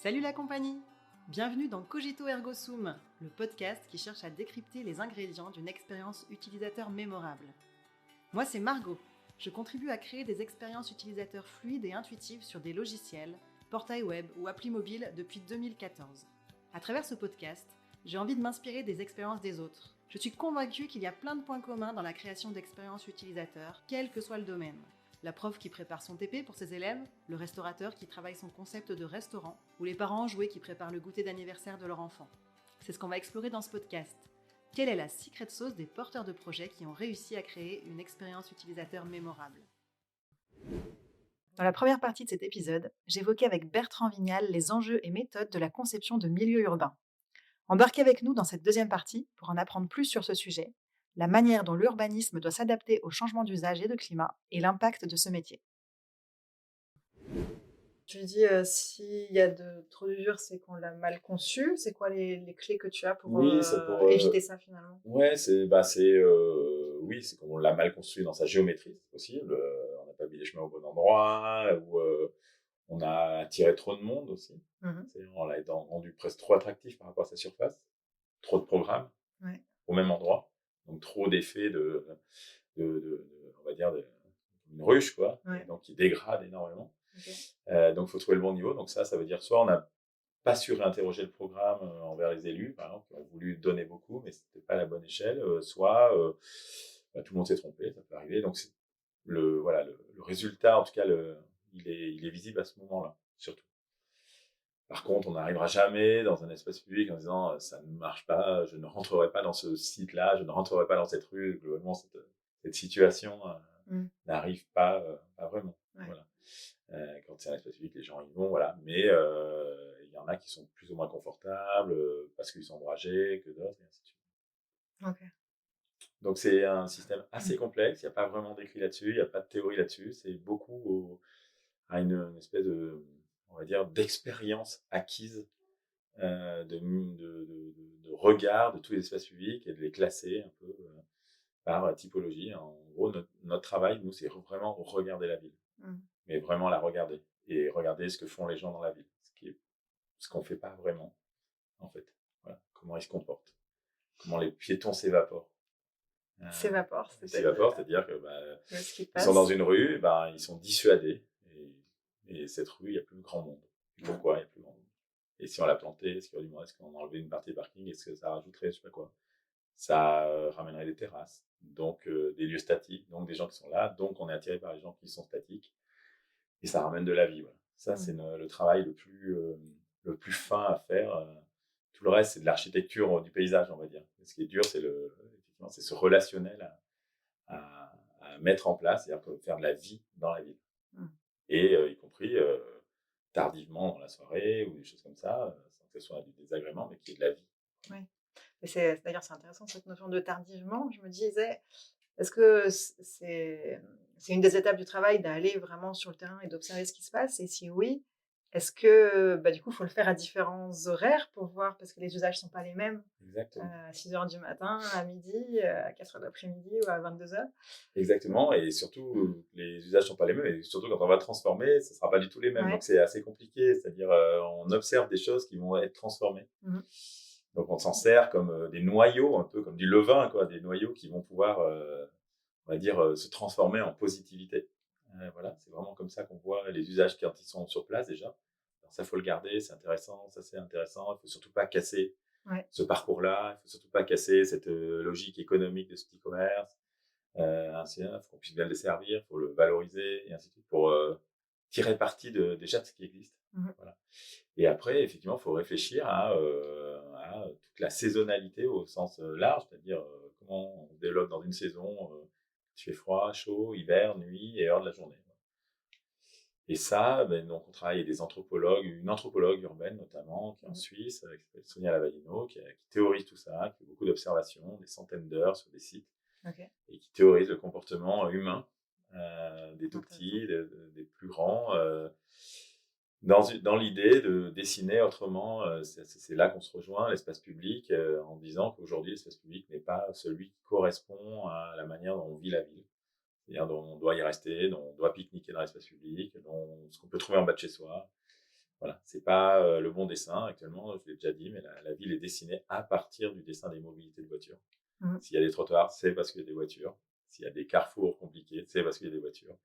Salut la compagnie! Bienvenue dans Cogito Ergo Sum, le podcast qui cherche à décrypter les ingrédients d'une expérience utilisateur mémorable. Moi c'est Margot, je contribue à créer des expériences utilisateurs fluides et intuitives sur des logiciels, portails web ou applis mobiles depuis 2014. À travers ce podcast, j'ai envie de m'inspirer des expériences des autres. Je suis convaincue qu'il y a plein de points communs dans la création d'expériences utilisateurs, quel que soit le domaine. La prof qui prépare son TP pour ses élèves, le restaurateur qui travaille son concept de restaurant, ou les parents enjoués qui préparent le goûter d'anniversaire de leur enfant. C'est ce qu'on va explorer dans ce podcast. Quelle est la secret sauce des porteurs de projets qui ont réussi à créer une expérience utilisateur mémorable? Dans la première partie de cet épisode, j'évoquais avec Bertrand Vignal les enjeux et méthodes de la conception de milieux urbains. Embarquez avec nous dans cette deuxième partie pour en apprendre plus sur ce sujet, la manière dont l'urbanisme doit s'adapter au changement d'usage et de climat et l'impact de ce métier. Tu dis s'il y a trop d'usure, c'est qu'on l'a mal conçu. C'est quoi les clés que tu as pour Oui, c'est pour éviter ça finalement? ouais, oui, c'est qu'on l'a mal construit dans sa géométrie, c'est possible. On n'a pas mis les chemins au bon endroit, ou on a attiré trop de monde aussi. Mhm. On l'a rendu presque trop attractif par rapport à sa surface. Trop de programmes Ouais. au même endroit, donc trop d'effets on va dire, une ruche, quoi, Ouais. et donc qui dégrade énormément. Okay. Donc, il faut trouver le bon niveau. Donc ça veut dire soit on n'a pas su réinterroger le programme envers les élus, par exemple, qui ont voulu donner beaucoup, mais c'était pas la bonne échelle, soit tout le monde s'est trompé, ça peut arriver. Donc le résultat, en tout cas, il est visible à ce moment-là, surtout. Par contre, on n'arrivera jamais dans un espace public en disant ça ne marche pas, je ne rentrerai pas dans ce site-là, je ne rentrerai pas dans cette rue. Globalement, cette situation n'arrive pas vraiment. Ouais. Voilà. Quand c'est un espace public, les gens y vont, voilà. Mais il y en a qui sont plus ou moins confortables parce qu'ils sont ombragés que d'autres, et ainsi de suite. Okay. Donc c'est un système assez complexe, il n'y a pas vraiment d'écrit là-dessus, il n'y a pas de théorie là-dessus, c'est beaucoup à une espèce de, on va dire, d'expérience acquise, de regard de tous les espaces publics et de les classer un peu par typologie. En gros, notre travail, nous, c'est vraiment regarder la ville. Mais vraiment la regarder et regarder ce que font les gens dans la ville, ce qu'on fait pas vraiment, en fait. Voilà. Comment ils se comportent, comment les piétons s'évaporent. S'évapore, C'est-à-dire que ce qui ils passe. sont dans une rue, ils sont dissuadés, et cette rue, il y a plus grand monde. Et pourquoi il y a plus grand monde? Et si on l'a plantait, est-ce qu'il y aurait du monde? Est-ce qu'on enlevait une partie parking? Est-ce que ça rajouterait, je sais pas quoi? Ça ramènerait des terrasses, donc des lieux statiques, donc des gens qui sont là, donc on est attiré par les gens qui sont statiques. Et ça ramène de la vie, voilà. Ça, c'est le travail le plus fin à faire. Tout le reste, c'est de l'architecture du paysage, on va dire. Et ce qui est dur, effectivement, c'est ce relationnel à mettre en place, c'est-à-dire faire de la vie dans la ville. Et y compris tardivement dans la soirée ou des choses comme ça, sans que ce soit du désagrément, mais qu'il y ait de la vie. Oui. Et d'ailleurs, c'est intéressant cette notion de tardivement. Je me disais, est-ce que c'est une des étapes du travail d'aller vraiment sur le terrain et d'observer ce qui se passe? Et si oui, est-ce que du coup, il faut le faire à différents horaires pour voir, parce que les usages ne sont pas les mêmes Exactement. à 6h du matin, à midi, à 4h de l'après-midi ou à 22h? Exactement, et surtout, les usages sont pas les mêmes, et surtout quand on va transformer, ce sera pas du tout les mêmes. Ouais. Donc c'est assez compliqué, c'est-à-dire on observe des choses qui vont être transformées. Donc on s'en sert comme des noyaux, un peu comme du levain, quoi, des noyaux qui vont pouvoir, on va dire, se transformer en positivité. Voilà, c'est vraiment comme ça qu'on voit les usages quand ils sont sur place déjà. Alors ça, faut le garder, c'est intéressant, ça c'est intéressant. Il faut surtout pas casser ce parcours-là, il faut surtout pas casser cette logique économique de ce petit commerce. Ainsi, il faut qu'on puisse bien le desservir, il faut le valoriser, et ainsi de suite, pour tirer parti déjà de ce qui existe. Voilà. Et après, effectivement, il faut réfléchir à toute la saisonnalité au sens large, c'est-à-dire comment on se développe dans une saison, il fait froid, chaud, hiver, nuit et heure de la journée. Et ça, donc on travaille avec des anthropologues, une anthropologue urbaine notamment, qui est en Suisse, qui s'appelle Sonia Lavallino, qui théorise tout ça, qui fait beaucoup d'observations, des centaines d'heures sur des sites, et qui théorise le comportement humain des tout petits, des plus grands, dans l'idée de dessiner autrement. C'est là qu'on se rejoint, l'espace public, en disant qu'aujourd'hui, l'espace public n'est pas celui qui correspond à la manière dont on vit la ville. C'est-à-dire dont on doit y rester, dont on doit pique-niquer dans l'espace public, ce qu'on peut trouver en bas de chez soi. Voilà, c'est pas le bon dessin actuellement, je l'ai déjà dit, mais la ville est dessinée à partir du dessin des mobilités de voitures. Mmh. S'il y a des trottoirs, c'est parce qu'il y a des voitures. S'il y a des carrefours compliqués, c'est parce qu'il y a des voitures.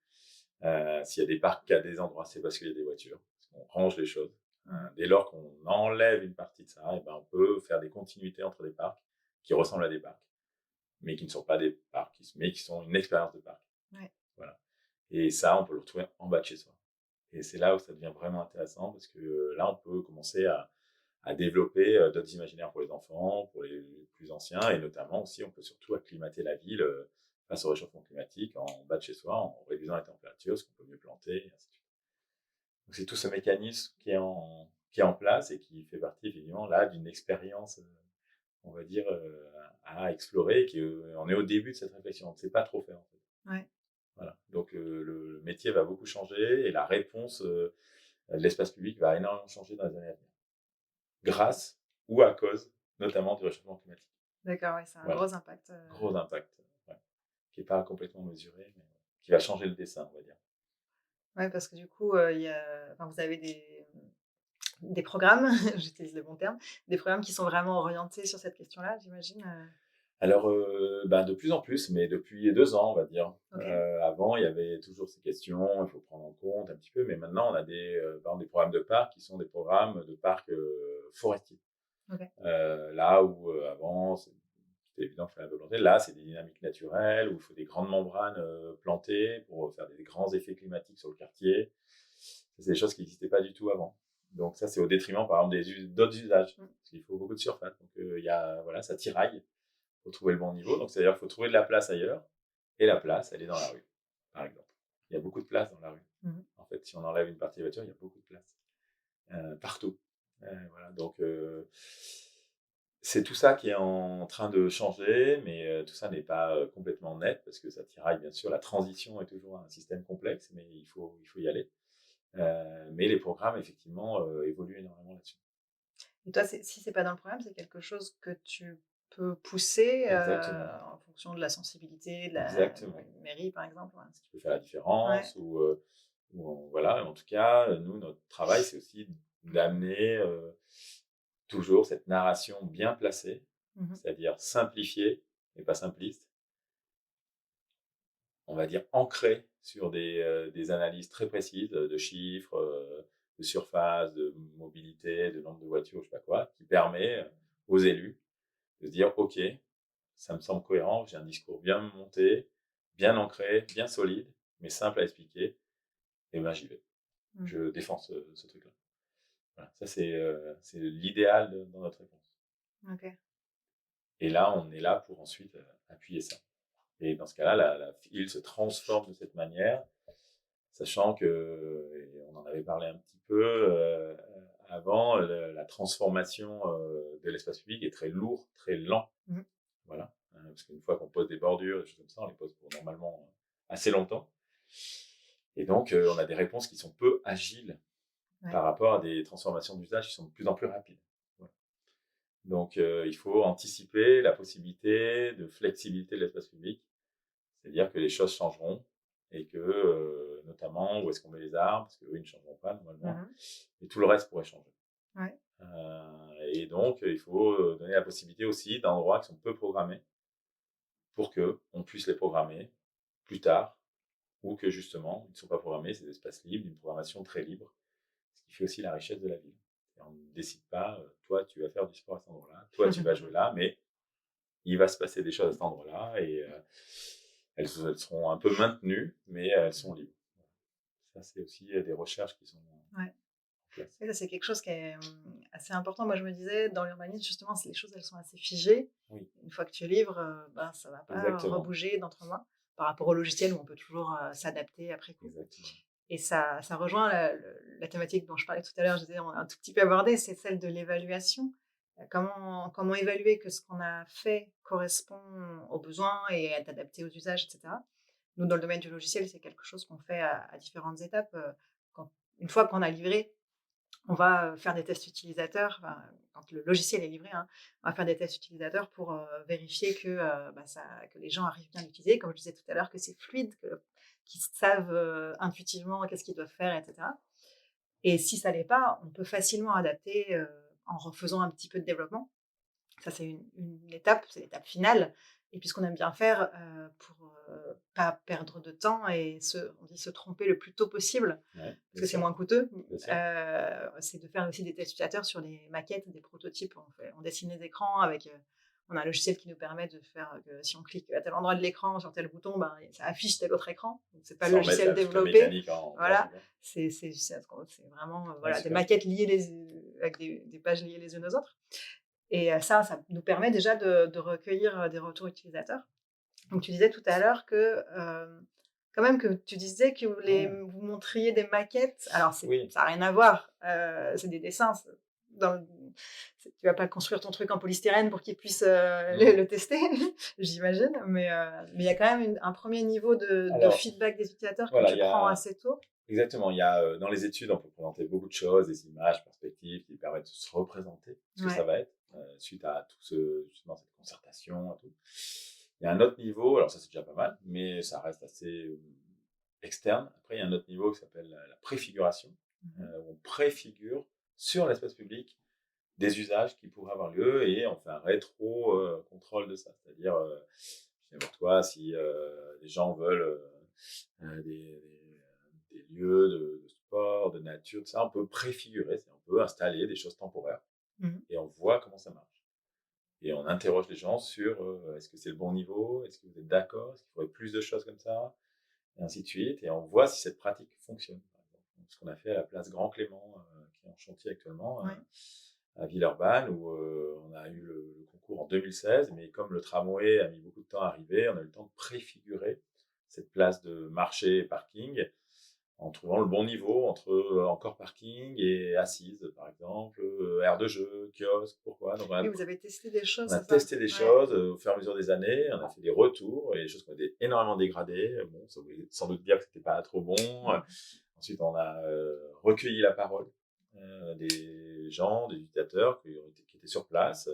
S'il y a des parcs à des endroits, c'est parce qu'il y a des voitures. Parce qu'on range les choses. Dès lors qu'on enlève une partie de ça, et ben on peut faire des continuités entre des parcs qui ressemblent à des parcs, mais qui ne sont pas des parcs, mais qui sont une expérience de parc. Ouais. Voilà. Et ça, on peut le retrouver en bas de chez soi. Et c'est là où ça devient vraiment intéressant parce que là, on peut commencer à développer d'autres imaginaires pour les enfants, pour les plus anciens, et notamment aussi, on peut surtout acclimater la ville face au réchauffement climatique en bas de chez soi, en réduisant la température, ce qu'on peut mieux planter, et ainsi de suite. Donc c'est tout ce mécanisme qui est en place et qui fait partie évidemment là d'une expérience, on va dire, à explorer, on est au début de cette réflexion, on ne sait pas trop faire en fait. Ouais. Voilà. Donc le métier va beaucoup changer et la réponse de l'espace public va énormément changer dans les années à venir, grâce ou à cause notamment du réchauffement climatique. D'accord, ouais, c'est un Voilà, gros impact. gros impact, ouais, qui n'est pas complètement mesuré, mais qui va changer le dessin, on va dire. Ouais, parce que du coup, il y a enfin, vous avez des programmes, j'utilise le bon terme, des programmes qui sont vraiment orientés sur cette question-là, j'imagine, Alors, de plus en plus, mais depuis 2 ans, on va dire. OK. Avant, il y avait toujours ces questions, il faut prendre en compte un petit peu, mais maintenant on a par exemple des programmes de parcs qui sont des programmes de parcs forestiers. OK. Là où avant, c'était évident qu'il fallait un peu planter. Là, c'est des dynamiques naturelles où il faut des grandes membranes plantées pour faire des grands effets climatiques sur le quartier. Ça, c'est des choses qui n'existaient pas du tout avant. Donc ça, c'est au détriment, par exemple, d'autres usages. Mmh. Parce qu'il faut beaucoup de surface. Donc il y a, voilà, ça tiraille. Il faut trouver le bon niveau. Donc c'est-à-dire qu'il faut trouver de la place ailleurs. Et la place, elle est dans la rue, par exemple. Il y a beaucoup de place dans la rue. Mmh. En fait, si on enlève une partie des voitures, il y a beaucoup de place. Partout. Voilà, donc c'est tout ça qui est en train de changer, mais tout ça n'est pas complètement net parce que ça tiraille, bien sûr. La transition est toujours un système complexe, mais il faut y aller. Mais les programmes, effectivement, évoluent énormément là-dessus. Et toi, si c'est pas dans le programme, c'est quelque chose que tu peux pousser, Exactement, en fonction de la sensibilité de la exactement. mairie, par exemple? Ouais. Ce qui peut faire la Ouais. différence voilà. En tout cas, nous, notre travail, c'est aussi d'amener toujours cette narration bien placée, Mmh. c'est-à-dire simplifiée et pas simpliste. On va dire ancrée sur des analyses très précises de chiffres, de surface, de mobilité, de nombre de voitures, je sais pas quoi, qui permet aux élus de se dire: «OK, ça me semble cohérent, j'ai un discours bien monté, bien ancré, bien solide, mais simple à expliquer, et ben j'y vais. Mmh. Je défends ce truc-là». Voilà, ça c'est l'idéal dans notre réponse. OK. Et là, on est là pour ensuite appuyer ça. Et dans ce cas-là, la ville se transforme de cette manière, sachant que, et on en avait parlé un petit peu avant, la transformation de l'espace public est très lourd, très lent. Mmh. Voilà. Parce qu'une fois qu'on pose des bordures, des choses comme ça, on les pose pour normalement assez longtemps. Et donc, on a des réponses qui sont peu agiles Ouais. par rapport à des transformations d'usage qui sont de plus en plus rapides. Voilà. Donc, il faut anticiper la possibilité de flexibilité de l'espace public. C'est-à-dire que les choses changeront et que, notamment, où est-ce qu'on met les arbres, parce qu'eux, ils ne changeront pas normalement, Mmh. et tout le reste pourrait changer. Ouais. Et donc, il faut donner la possibilité aussi d'endroits qui sont peu programmés pour qu'on puisse les programmer plus tard, ou que justement, ils ne sont pas programmés, c'est des espaces libres, une programmation très libre, ce qui fait aussi la richesse de la ville. Et on ne décide pas, toi, tu vas faire du sport à cet endroit-là, toi, tu vas jouer là, mais il va se passer des choses à cet endroit-là, et elles seront un peu maintenues, mais elles sont libres. Ça, c'est aussi des recherches qui sont en Ouais. place. Et ça, c'est quelque chose qui est, assez important. Moi, je me disais, dans l'urbanisme, justement, les choses, elles sont assez figées. Oui, Une fois que tu livres, ben, ça va pas exactement, rebouger dans 3 mois, par rapport au logiciel où on peut toujours, s'adapter après coup. exactement. Et ça rejoint la thématique dont je parlais tout à l'heure, je disais, on a un tout petit peu abordé, c'est celle de l'évaluation. Comment évaluer que ce qu'on a fait correspond aux besoins et est adapté aux usages, et cetera. Nous, dans le domaine du logiciel, c'est quelque chose qu'on fait à différentes étapes, quand une fois qu'on a livré, on va, faire des tests utilisateurs, enfin, quand le logiciel est livré, hein, on va faire des tests utilisateurs pour, vérifier que, que les gens arrivent bien à l'utiliser. Comme je disais tout à l'heure, que c'est fluide, qu'ils savent, intuitivement qu'est-ce qu'ils doivent faire, et cetera. Et si ça l'est pas, on peut facilement adapter en refaisant un petit peu de développement. Ça, c'est une étape, c'est l'étape finale. Et puis, ce qu'on aime bien faire pour pas perdre de temps et on dit se tromper le plus tôt possible, Ouais, parce bien que c'est sûr, moins coûteux, bien sûr. c'est de faire aussi des tests utilisateurs sur des maquettes, des prototypes. On dessine les écrans avec. On a un logiciel qui nous permet de faire que si on clique à tel endroit de l'écran sur tel bouton, ben, ça affiche tel autre écran. Donc, c'est pas le Sans mettre logiciel toute la développé. mécanique en place, Voilà, d'accord. c'est vraiment Ouais, voilà, des super. maquettes liées avec des pages liées les unes aux autres. Et ça nous permet déjà de recueillir des retours utilisateurs. Donc tu disais tout à l'heure que, quand même que tu disais que Ouais. vous montriez des maquettes. Alors Oui, ça a rien à voir, c'est des dessins, dans le tu vas pas construire ton truc en polystyrène pour qu'ils puissent, le mmh. le tester, j'imagine, mais il y a quand même un 1er niveau de Alors, feedback des utilisateurs que voilà, il tu y prends a assez tôt. exactement, il y a, dans les études, on peut présenter beaucoup de choses, des images, perspectives qui permettent de se représenter ce que ça Ouais. va être, suite à tout justement cette concertation et tout. Il y a un autre niveau, alors ça c'est déjà pas mal, mais ça reste assez, externe. Après, il y a un autre niveau qui s'appelle la préfiguration, Mmh. où on préfigure sur l'espace public des usages qui pourraient avoir lieu et on fait un rétro, contrôle de ça. C'est-à-dire, je sais pas toi, si, les gens veulent, des lieux de sport, de nature, tout ça, on peut préfigurer, on peut installer des choses temporaires Mmh. et on voit comment ça marche. Et on interroge les gens sur est-ce que c'est le bon niveau, est-ce que vous êtes d'accord, est-ce qu'il faudrait plus de choses comme ça, et ainsi de suite. Et on voit si cette pratique fonctionne. Par exemple. Donc, ce qu'on a fait à la place Grand Clément, qui est en chantier actuellement, Ouais. à Villeurbanne, où on a eu le concours en 2016, mais comme le tramway a mis beaucoup de temps à arriver, on a eu le temps de préfigurer cette place de marché et parking en trouvant le bon niveau entre encore parking et assise, par exemple, aire de jeu, kiosque, pourquoi. Donc Oui, vous avez testé des choses, on a c'est ça? testé des Ouais. choses au fur et à mesure des années, on a fait des retours et des choses qui ont été énormément dégradées. Bon, ça voulait sans doute dire que c'était pas trop bon. Mmh. Ensuite, on a recueilli la parole des gens, des utilisateurs qui étaient sur place.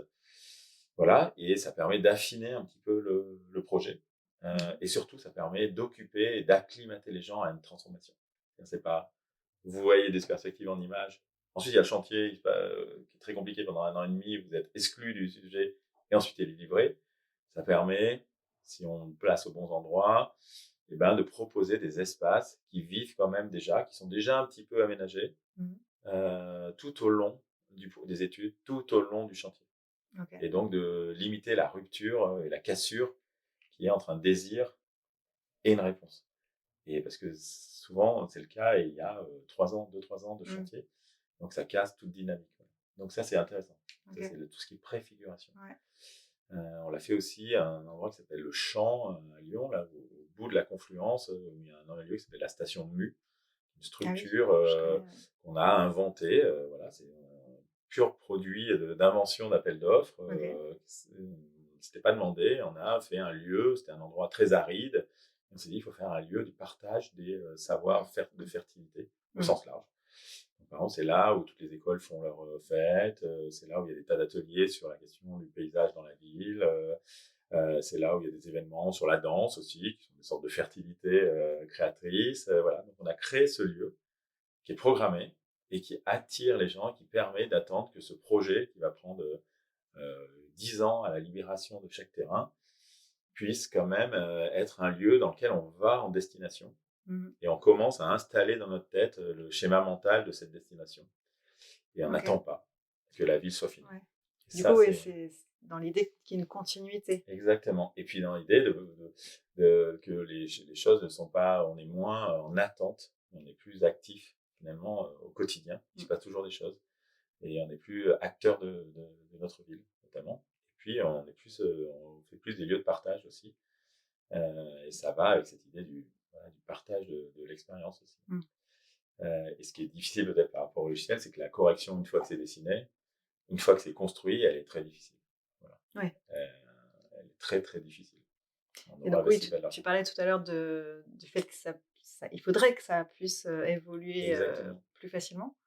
Voilà, et ça permet d'affiner un petit peu le projet. Mmh. Et surtout, ça permet d'occuper et d'acclimater les gens à une transformation. C'est pas, vous voyez des perspectives en images. Ensuite, il y a le chantier qui est très compliqué pendant 1 an et demi. Vous êtes exclu du sujet et ensuite il est livré. Ça permet, si on le place aux bons endroits, eh ben, de proposer des espaces qui vivent quand même déjà, qui sont déjà un petit peu aménagés Mmh. tout au long des études, tout au long du chantier. OK. Et donc de limiter la rupture et la cassure qu'il y a entre un désir et une réponse. Et parce que souvent, c'est le cas, et il y a 3 ans, 2-3 ans de Mmh. chantier. Donc ça casse toute dynamique. Ouais. Donc ça, c'est intéressant. Ça, c'est OK. tout ce qui est préfiguration. Ouais. On l'a fait aussi à un endroit qui s'appelle le Champ à Lyon, là, au bout de la confluence, où il y a un lieu qui s'appelle la station Mu, une Ah oui, structure je connais, ouais. qu'on a inventée. Voilà, c'est un pur produit d'invention d'appel d'offres. OK. C'était pas demandé. On a fait un lieu, c'était un endroit très aride. On s'est dit, il faut faire un lieu du partage des savoirs de fertilité au Mmh. sens large. Donc, par exemple, c'est là où toutes les écoles font leurs fêtes, c'est là où il y a des tas d'ateliers sur la question du paysage dans la ville, c'est là où il y a des événements sur la danse aussi, qui sont des sortes de fertilité créatrice. Voilà. Donc, on a créé ce lieu qui est programmé et qui attire les gens et qui permet d'attendre que ce projet, qui va prendre 10 ans à la libération de chaque terrain, puisse quand même être un lieu dans lequel on va en destination Mmh. et on commence à installer dans notre tête le schéma mental de cette destination. Et on n'attend OK. pas que la ville soit finie. Ouais. Et Du ça, coup, oui, c'est c'est dans l'idée qu'il y ait une continuité. exactement. Et puis dans l'idée que les choses ne sont pas, on est moins en attente, on est plus actif finalement au quotidien. Il se Mmh. passe toujours des choses et on est plus acteur de notre ville notamment. Et puis on fait plus des lieux de partage aussi. Et ça va avec cette idée voilà, du partage de l'expérience aussi. Mmh. Et ce qui est difficile peut-être par rapport au logiciel, c'est que la correction, une fois que c'est dessiné, une fois que c'est construit, elle est très difficile. Voilà. Ouais. Elle est très, très difficile. On Et aura donc oui, Vasily tu Vallarta. parlais tout à l'heure du fait que il faudrait que ça puisse, évoluer, Exactement. plus facilement.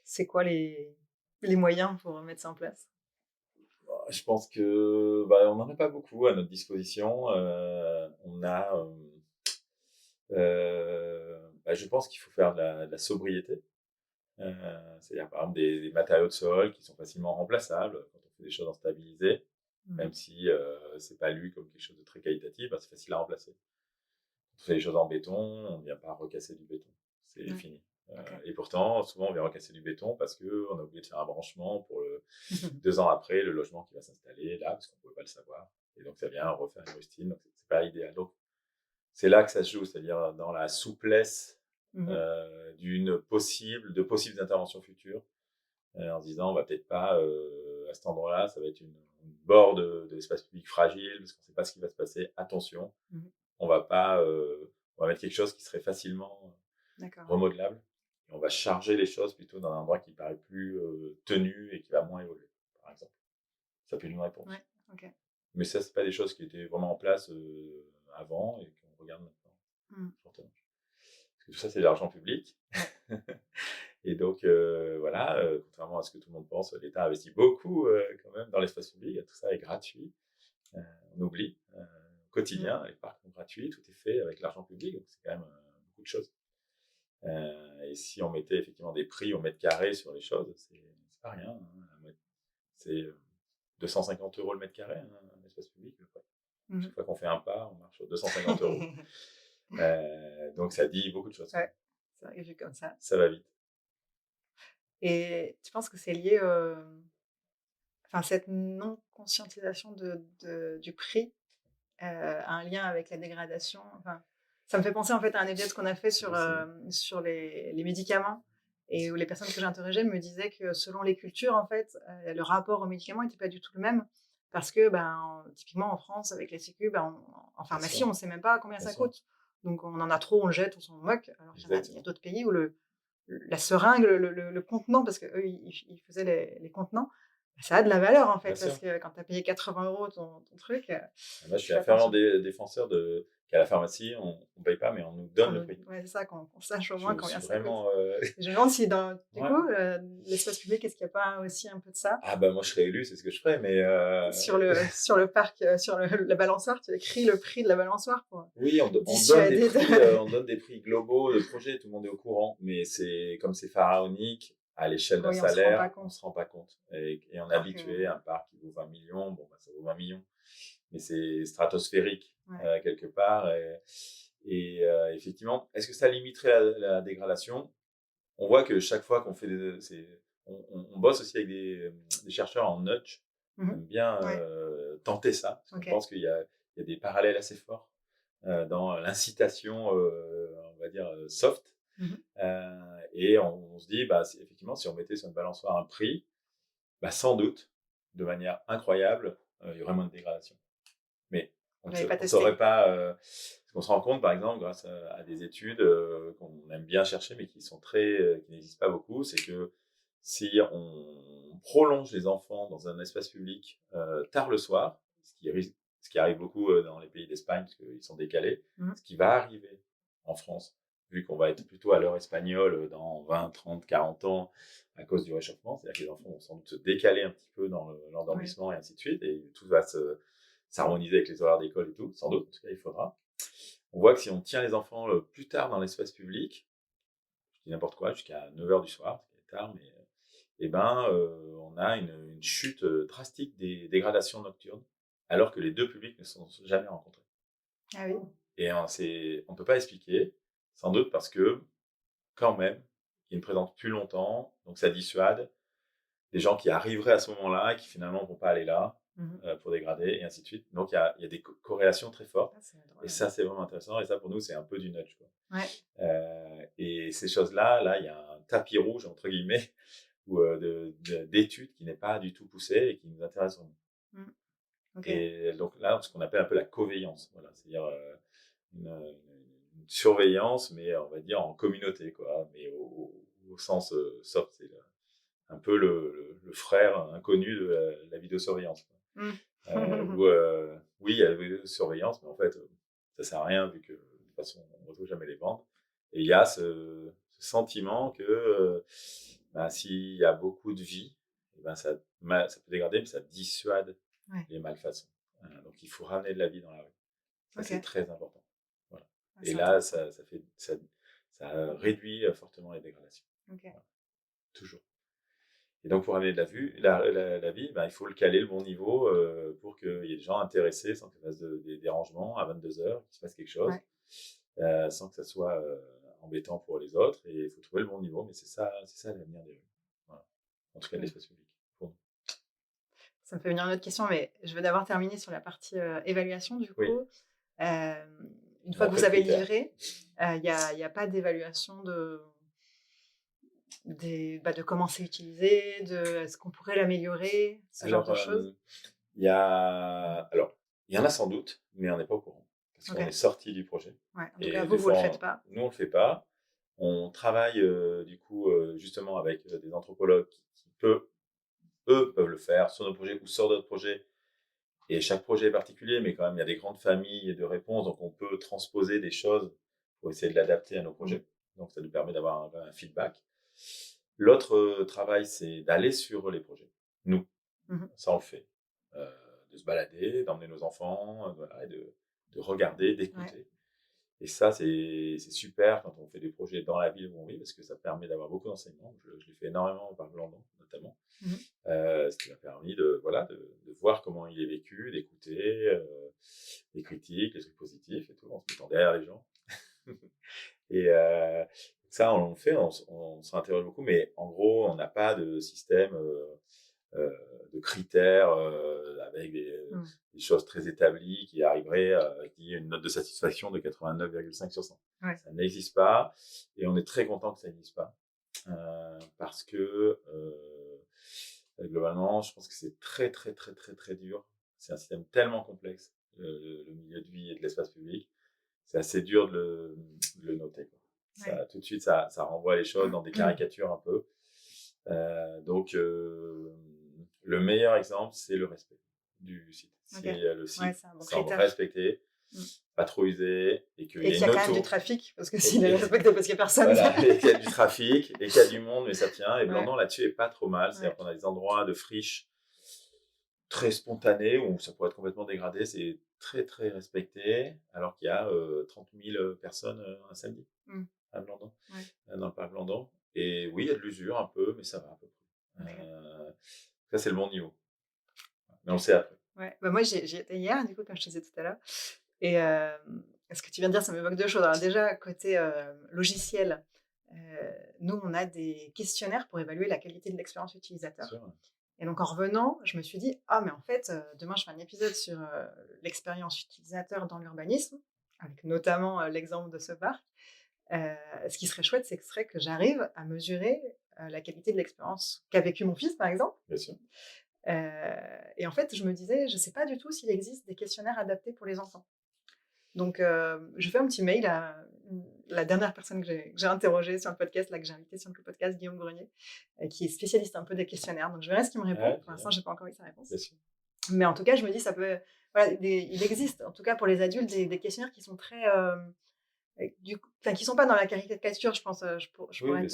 C'est quoi les moyens pour mettre ça en place? Je pense que bah, on n'en a pas beaucoup à notre disposition. On a, bah, je pense qu'il faut faire de la sobriété. C'est-à-dire, par exemple, des matériaux de sol qui sont facilement remplaçables quand on fait des choses en stabilisé, même si c'est pas lu comme quelque chose de très qualitatif, c'est facile à remplacer. Quand on fait des choses en béton, on ne vient pas recasser du béton. C'est fini. Et pourtant, souvent, on vient recasser du béton parce qu'on a oublié de faire un branchement pour 2 ans après, le logement qui va s'installer là, parce qu'on ne pouvait pas le savoir. Et donc, ça vient refaire une rustine. Donc, c'est pas idéal. Donc, c'est là que ça se joue, c'est-à-dire dans la souplesse de possibles interventions futures, en se disant, on va peut-être pas, à cet endroit-là, ça va être une bord de l'espace public fragile, parce qu'on ne sait pas ce qui va se passer. Attention, on va pas, on va mettre quelque chose qui serait facilement remodelable. Et on va charger les choses plutôt dans un endroit qui paraît plus tenu et qui va moins évoluer, par exemple. Ça peut être une réponse. Ouais, Mais ça, c'est pas des choses qui étaient vraiment en place avant et qu'on regarde maintenant. Fortement. Parce que tout ça, c'est de l'argent public. Et donc, voilà, contrairement à ce que tout le monde pense, l'État investit beaucoup quand même dans l'espace public. Tout ça est gratuit. On oublie. Au quotidien, les parcs sont gratuits, tout est fait avec l'argent public. Donc, c'est quand même beaucoup de choses. Et si on mettait effectivement des prix au mètre carré sur les choses, c'est pas rien. Hein. C'est 250 € le mètre carré, un espace public. Chaque fois qu'on fait un pas, on marche sur 250 €. Donc, ça dit beaucoup de choses. Ouais, c'est vrai, vu comme ça. Ça va vite. Et tu penses que c'est lié, cette non-conscientisation du prix, a un lien avec la dégradation? Enfin, ça me fait penser en fait à un épisode qu'on a fait sur les médicaments et où les personnes que j'interrogeais me disaient que selon les cultures, en fait, le rapport aux médicaments n'était pas du tout le même parce que, typiquement en France, avec les sécu, en pharmacie, on ne sait même pas combien ça coûte. Donc on en a trop, on le jette, on s'en moque. Alors qu'il y a d'autres pays où la seringue, le contenant, parce qu'eux, ils faisaient les contenants, ça a de la valeur, en fait, parce que quand tu as payé 80 € ton truc, moi, je suis un fervent défenseur qu'à la pharmacie, on ne paye pas, mais on nous donne le prix. Ouais, c'est ça, qu'on sache au moins combien ça vraiment, coûte. Je me demande si du coup, l'espace public, est-ce qu'il n'y a pas aussi un peu de ça? Ah moi, je serais élu, c'est ce que je ferais, mais... Sur le parc, sur la balançoire, tu écris le prix de la balançoire pour Oui, on donne dissuader des prix, on donne des prix globaux de projet, tout le monde est au courant, mais comme c'est pharaonique, à l'échelle d'un salaire, on ne se rend pas compte. Et on est habitué à un parc qui vaut 20 millions, ça vaut 20 millions, mais c'est stratosphérique quelque part. Et effectivement, est-ce que ça limiterait la dégradation? On voit que chaque fois qu'on fait on bosse aussi avec des chercheurs en nudge, on aime bien tenter ça, parce qu'on pense qu'il y a des parallèles assez forts dans l'incitation, on va dire, soft. Et on se dit, effectivement, si on mettait sur une balançoire un prix, sans doute, de manière incroyable, il y aurait moins de dégradation. Mais on ne saurait pas... ce qu'on se rend compte, par exemple, grâce à des études qu'on aime bien chercher, mais qui n'existent pas beaucoup, c'est que si on prolonge les enfants dans un espace public tard le soir, ce qui arrive beaucoup dans les pays d'Espagne, parce qu'ils sont décalés, ce qui va arriver en France, vu qu'on va être plutôt à l'heure espagnole dans 20, 30, 40 ans à cause du réchauffement, c'est-à-dire que les enfants vont sans doute se décaler un petit peu dans l'endormissement et ainsi de suite, et tout va s'harmoniser avec les horaires d'école et tout, sans doute, en tout cas il faudra. On voit que si on tient les enfants plus tard dans l'espace public, je dis n'importe quoi, jusqu'à 9h du soir, c'est tard, mais on a une chute drastique des dégradations nocturnes, alors que les deux publics ne se sont jamais rencontrés. Ah oui. Et on ne peut pas expliquer, sans doute parce que, quand même, ils ne présentent plus longtemps, donc ça dissuade des gens qui arriveraient à ce moment-là et qui finalement ne vont pas aller là pour dégrader, et ainsi de suite. Donc il y a des corrélations très fortes. Et ça, c'est vraiment intéressant. Et ça, pour nous, c'est un peu du nudge, quoi. Et ces choses-là, il y a un tapis rouge, entre guillemets, d'études qui n'est pas du tout poussé et qui nous intéresse vraiment. Et donc là, ce qu'on appelle un peu la coveillance, voilà, c'est-à-dire une surveillance, mais on va dire en communauté, quoi, mais au sens soft, c'est un peu le frère inconnu de la vidéosurveillance. Oui, il y a la vidéosurveillance, mais en fait, ça sert à rien vu que de toute façon, on ne retrouve jamais les bandes. Et il y a ce sentiment que s'il y a beaucoup de vie, ça peut dégrader, mais ça dissuade les malfaçons. Donc il faut ramener de la vie dans la rue. Ça, c'est très important. Voilà. Et là, ça réduit fortement les dégradations. Voilà. toujours. Et donc, pour amener de la vie, il faut le caler le bon niveau pour qu'il y ait des gens intéressés sans qu'il fasse des dérangements à 22h, qu'il se passe quelque chose, sans que ça soit embêtant pour les autres. Et il faut trouver le bon niveau, mais c'est ça l'avenir des rues. Voilà. En tout cas, de l'espace public. Pour nous. Ça me fait venir une autre question, mais je veux d'abord terminer sur la partie évaluation du coup. Oui. Une fois que vous avez livré, il n'y a pas d'évaluation de comment c'est utilisé, est-ce qu'on pourrait l'améliorer, genre de choses? Il y en a sans doute, mais on n'est pas au courant. Parce qu'on est sorti du projet. Ouais, en tout cas, vous ne le faites pas. Nous, on ne le fait pas. On travaille du coup justement avec des anthropologues qui peuvent le faire sur nos projets ou sur d'autres projets. Et chaque projet est particulier, mais quand même, il y a des grandes familles de réponses, donc on peut transposer des choses pour essayer de l'adapter à nos projets. Donc, ça nous permet d'avoir un feedback. L'autre travail, c'est d'aller sur les projets. Nous, ça, on le fait. De se balader, d'emmener nos enfants, et de regarder, d'écouter. Et ça, c'est super quand on fait des projets dans la ville où on vit, parce que ça permet d'avoir beaucoup d'enseignements. Je l'ai fait énormément par Blandon, notamment. Ce qui m'a permis de voir comment il est vécu, d'écouter les critiques, les trucs positifs et tout, en se mettant derrière les gens. Et ça, on le fait, on s'interroge beaucoup, mais en gros, on n'a pas de système de critères avec des choses très établies qui arriveraient qui aient une note de satisfaction de 89,5 sur 100. Ça n'existe pas, et on est très content que ça n'existe pas, parce que globalement, je pense que c'est très, très, très, très, très dur. C'est un système tellement complexe, le milieu de vie et de l'espace public. C'est assez dur de le noter, quoi. Ça, tout de suite, ça renvoie les choses dans des caricatures un peu. Donc, le meilleur exemple, c'est le respect du site. Si le site semble respecté, pas trop usé, et qu'il y a quand même du trafic, parce que s'il est respecté parce qu'il n'y a personne. Voilà, et qu'il y a du trafic, et qu'il y a du monde, mais ça tient. Et Blandon, là-dessus, est pas trop mal. C'est-à-dire qu'on a des endroits de friches très spontanés, où ça pourrait être complètement dégradé. C'est très, très respecté, alors qu'il y a 30 000 personnes un samedi à Blandon, dans le parc Blandon. Et oui, il y a de l'usure un peu, mais ça va à peu près. Ça, c'est le bon niveau. Mais on le sait après. Moi, j'y étais hier, du coup, comme je te disais tout à l'heure. Et ce que tu viens de dire, ça m'évoque deux choses. Alors déjà, côté logiciel, nous, on a des questionnaires pour évaluer la qualité de l'expérience utilisateur. Et donc, en revenant, je me suis dit, mais en fait, demain, je fais un épisode sur l'expérience utilisateur dans l'urbanisme, avec notamment l'exemple de ce parc. Ce qui serait chouette, ce serait que j'arrive à mesurer la qualité de l'expérience qu'a vécu mon fils, par exemple. Bien sûr. Et en fait, je me disais, je ne sais pas du tout s'il existe des questionnaires adaptés pour les enfants. Donc, je fais un petit mail à la dernière personne que j'ai interrogée sur le podcast, là, que j'ai invitée sur le podcast, Guillaume Grenier, qui est spécialiste un peu des questionnaires. Donc, je verrai ce qu'il me répond. Pour l'instant, je n'ai pas encore eu sa réponse. Mais en tout cas, je me dis, ça peut... Voilà, il existe, en tout cas pour les adultes, des questionnaires qui sont très... qui sont pas dans la caricature, je pense. Je pourrais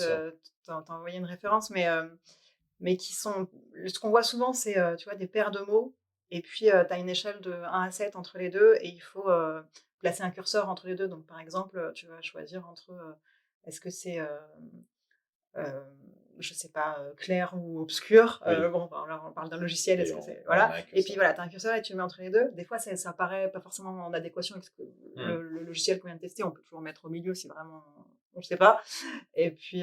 t'envoyer une référence, mais qui sont... Ce qu'on voit souvent, c'est tu vois, des paires de mots, et puis tu as une échelle de 1 à 7 entre les deux, et il faut placer un curseur entre les deux. Donc, par exemple, tu vas choisir entre... est-ce que c'est... je sais pas, clair ou obscur. Bon, alors on parle d'un logiciel, est-ce que c'est... Voilà. Et puis voilà, tu as un curseur et tu le mets entre les deux. Des fois, ça paraît pas forcément en adéquation avec le logiciel qu'on vient de tester. On peut toujours mettre au milieu si vraiment on ne sait pas. Et puis,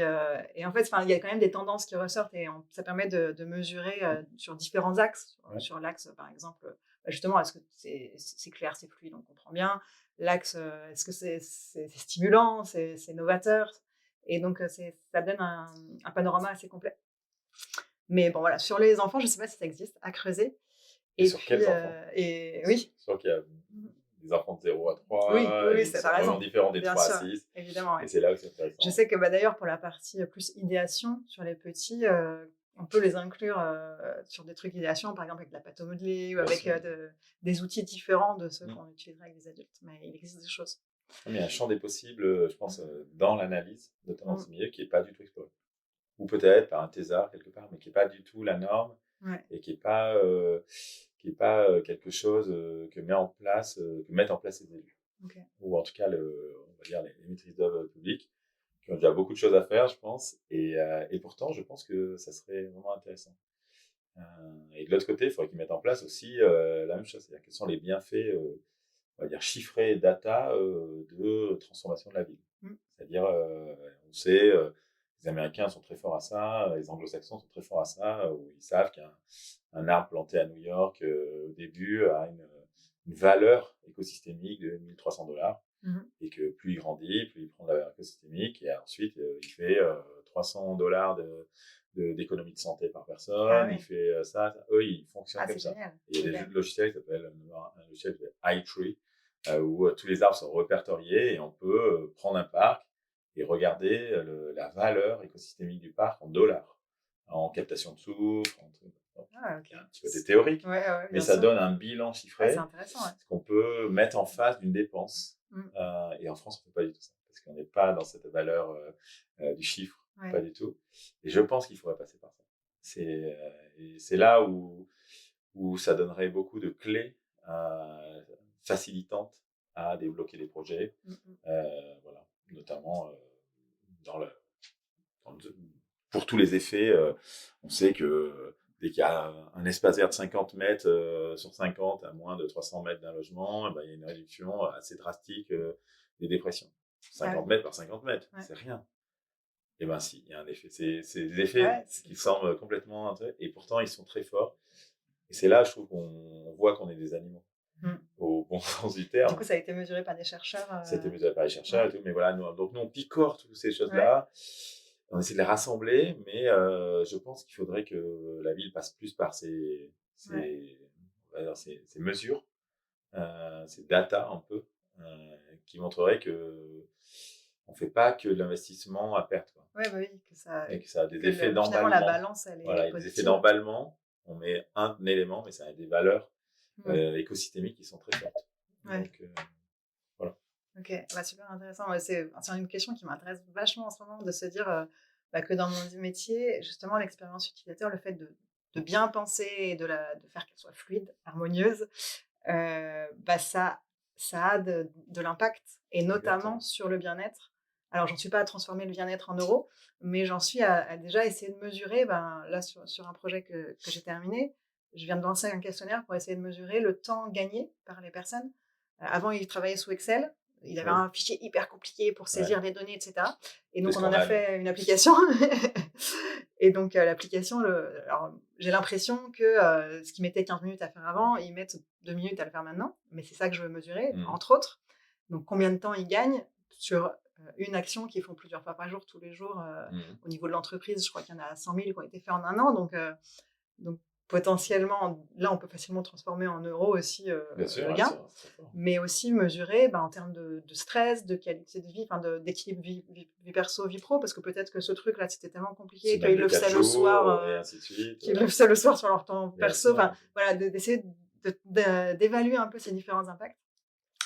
et en fait, il y a quand même des tendances qui ressortent, et ça permet de mesurer sur différents axes. Sur l'axe, par exemple, justement, est-ce que c'est clair, c'est fluide, on comprend bien. L'axe, est-ce que c'est stimulant, c'est novateur. Et donc, ça donne un panorama assez complet. Mais bon, voilà, sur les enfants, je ne sais pas si ça existe, à creuser. Et sur quels enfants oui. Je crois qu'il y a des enfants de 0 à 3, oui, c'est vraiment différents des 3 à 6. Évidemment, et c'est là où c'est intéressant. Je sais que d'ailleurs, pour la partie plus idéation, sur les petits, on peut les inclure sur des trucs d'idéation, par exemple avec de la pâte à modeler, ou avec des outils différents de ceux qu'on utiliserait avec des adultes. Mais il existe des choses. Il y a un champ des possibles, je pense, dans l'analyse, notamment dans ce milieu, qui n'est pas du tout exploré. Ou peut-être par un thésard quelque part, mais qui n'est pas du tout la norme, et qui n'est pas, quelque chose que mettent en place les élus. Ou en tout cas, on va dire les maîtrises d'œuvre publiques. qui ont déjà beaucoup de choses à faire, je pense. Et pourtant, je pense que ça serait vraiment intéressant. Et de l'autre côté, il faudrait qu'ils mettent en place aussi la même chose. C'est-à-dire quels sont les bienfaits, on va dire chiffrés, data, de transformation de la ville. C'est-à-dire, on sait, les Américains sont très forts à ça, les Anglo-Saxons sont très forts à ça, où ils savent qu'un arbre planté à New York au début a une valeur écosystémique de $1 300 et que plus il grandit, plus il prend de la valeur écosystémique et ensuite il fait $300 d'économie de santé par personne, il fait ça, eux ils fonctionnent comme ça. Génial. Et il y a des logiciels qui s'appellent un logiciel qui s'appelle iTree où tous les arbres sont répertoriés et on peut prendre un parc et regarder la valeur écosystémique du parc en dollars, en captation de soufre, il y a un petit côté théorique, mais ça donne un bilan chiffré qu'on peut mettre en face d'une dépense. Et en France, on ne fait pas du tout ça, parce qu'on n'est pas dans cette valeur du chiffre, pas du tout. Et je pense qu'il faudrait passer par ça. C'est là où ça donnerait beaucoup de clés facilitantes à débloquer des projets, voilà, notamment pour tous les effets. On sait que dès qu'il y a un espace vert de 50 mètres sur 50 à moins de 300 mètres d'un logement, il y a une réduction assez drastique des dépressions. 50 mètres par 50 mètres, c'est rien. Et ben si, il y a un effet. C'est des effets qui semblent complètement intéressants, et pourtant ils sont très forts. Et c'est là, je trouve, qu'on voit qu'on est des animaux, au bon sens du terme. Du coup, ça a été mesuré par des chercheurs. Ça a été mesuré par les chercheurs et tout, mais voilà, donc nous on picore toutes ces choses-là. On essaie de les rassembler, mais je pense qu'il faudrait que la ville passe plus par ces mesures, ces data un peu, qui montreraient que on fait pas que de l'investissement à perte, quoi. Et que ça a des effets d'emballement. Finalement, la balance, elle est voilà, il y a des effets d'emballement. On met un élément, mais ça a des valeurs écosystémiques qui sont très fortes. Donc, voilà. Ok, super intéressant. C'est une question qui m'intéresse vachement en ce moment, de se dire que dans mon métier, justement, l'expérience utilisateur, le fait de bien penser et de faire qu'elle soit fluide, harmonieuse, ça a de l'impact, et notamment sur le bien-être. Alors, j'en suis pas à transformer le bien-être en euros, mais j'en suis à déjà essayer de mesurer, là, sur un projet que j'ai terminé, je viens de lancer un questionnaire pour essayer de mesurer le temps gagné par les personnes. Avant, ils travaillaient sous Excel. Il avait un fichier hyper compliqué pour saisir les données, etc. Et donc, on en a fait une application. Et donc, l'application, alors, j'ai l'impression que ce qui mettait 15 minutes à faire avant, ils mettent 2 minutes à le faire maintenant. Mais c'est ça que je veux mesurer, entre autres. Donc, combien de temps ils gagnent sur une action qu'ils font plusieurs fois par jour, tous les jours. Au niveau de l'entreprise, je crois qu'il y en a 100 000 qui ont été faits en un an. Donc potentiellement, là, on peut facilement transformer en euros aussi le gain, mais aussi mesurer en termes de stress, de qualité de vie, d'équilibre vie perso, vie pro, parce que peut-être que ce truc-là, c'était tellement compliqué qu'ils le faisaient le soir, qu'ils le faisaient le soir sur leur temps perso. Voilà, d'essayer d'évaluer un peu ces différents impacts.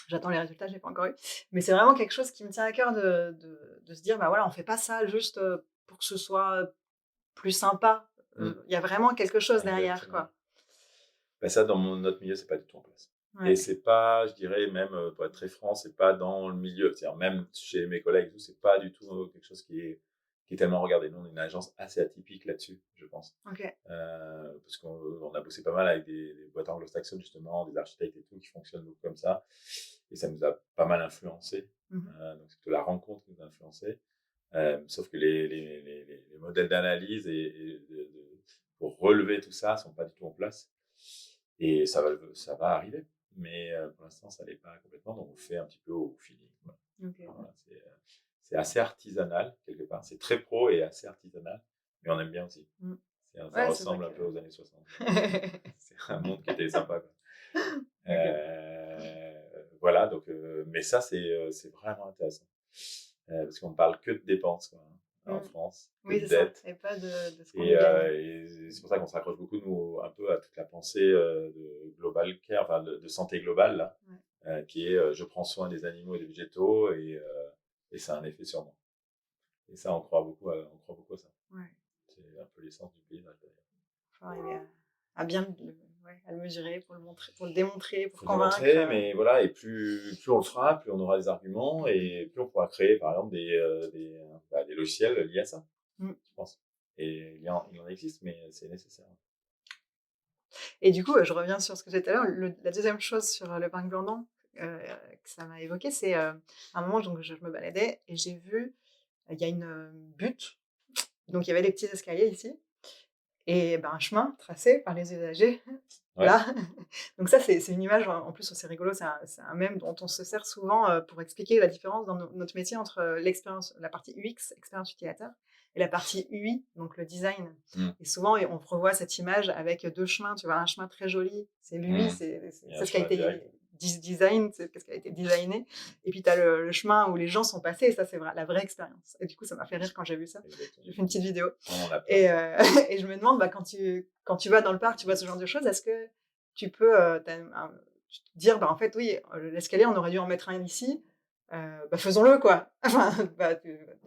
J'attends les résultats, je n'ai pas encore eu. Mais c'est vraiment quelque chose qui me tient à cœur de se dire, voilà, on ne fait pas ça juste pour que ce soit plus sympa. Il y a vraiment quelque chose derrière, quoi. Ça, dans notre milieu, c'est pas du tout en place. Et c'est pas, je dirais, même pour être très franc, c'est pas dans le milieu. C'est-à-dire, même chez mes collègues, c'est pas du tout quelque chose qui est tellement regardé. Nous, on est une agence assez atypique là-dessus, je pense. Parce qu'on a bossé pas mal avec des boîtes anglo-saxonnes, justement, des architectes et tout, qui fonctionnent beaucoup comme ça. Et ça nous a pas mal influencé. Donc, c'est plutôt la rencontre qui nous a influencé. Sauf que les modèles d'analyse pour relever tout ça sont pas du tout en place. Et ça va arriver. Mais pour l'instant, ça l'est pas complètement. Donc, on fait un petit peu au feeling. Voilà, c'est assez artisanal, quelque part. C'est très pro et assez artisanal. Mais on aime bien aussi. Ça ressemble un peu aux années 60. C'est un monde qui était sympa, quoi. Voilà, donc, mais ça, c'est vraiment intéressant. Parce qu'on ne parle que de dépenses, quoi, en France, de dettes. Et pas de ce qu'on gagne. Et c'est pour ça qu'on se raccroche beaucoup, nous, un peu à toute la pensée de global care, enfin de santé globale, là, qui est je prends soin des animaux et des végétaux, et ça a un effet sur moi. Et ça, on croit beaucoup à ça. C'est un peu l'essence du paysage, d'ailleurs. Il faut arriver à bien à le mesurer, pour le montrer, pour le démontrer, pour Faut convaincre. démontrer, mais voilà, et plus on le fera, plus on aura des arguments et plus on pourra créer, par exemple, des logiciels liés à ça, je pense. Et il en existe, mais c'est nécessaire. Et du coup, je reviens sur ce que j'ai dit tout à l'heure. La deuxième chose sur le parc Blandan que ça m'a évoqué, c'est à un moment, donc, je me baladais et j'ai vu, il y a une butte. Donc, il y avait des petits escaliers ici et un chemin tracé par les usagers là. Donc ça, c'est une image, en plus, c'est rigolo, c'est un mème dont on se sert souvent pour expliquer la différence dans notre métier entre l'expérience, la partie UX, expérience utilisateur, et la partie UI, donc le design. Et souvent, on revoit cette image avec deux chemins, tu vois, un chemin très joli, c'est l'UI, c'est ce qui a été design, c'est ce qui a été designé. Et puis, tu as le chemin où les gens sont passés, et ça, c'est la vraie expérience. Et du coup, ça m'a fait rire quand j'ai vu ça. Exactement. J'ai fait une petite vidéo. Et je me demande, quand tu vas dans le parc, tu vois ce genre de choses, est-ce que tu peux dire, en fait, oui, l'escalier, on aurait dû en mettre un ici, faisons-le, quoi. Enfin,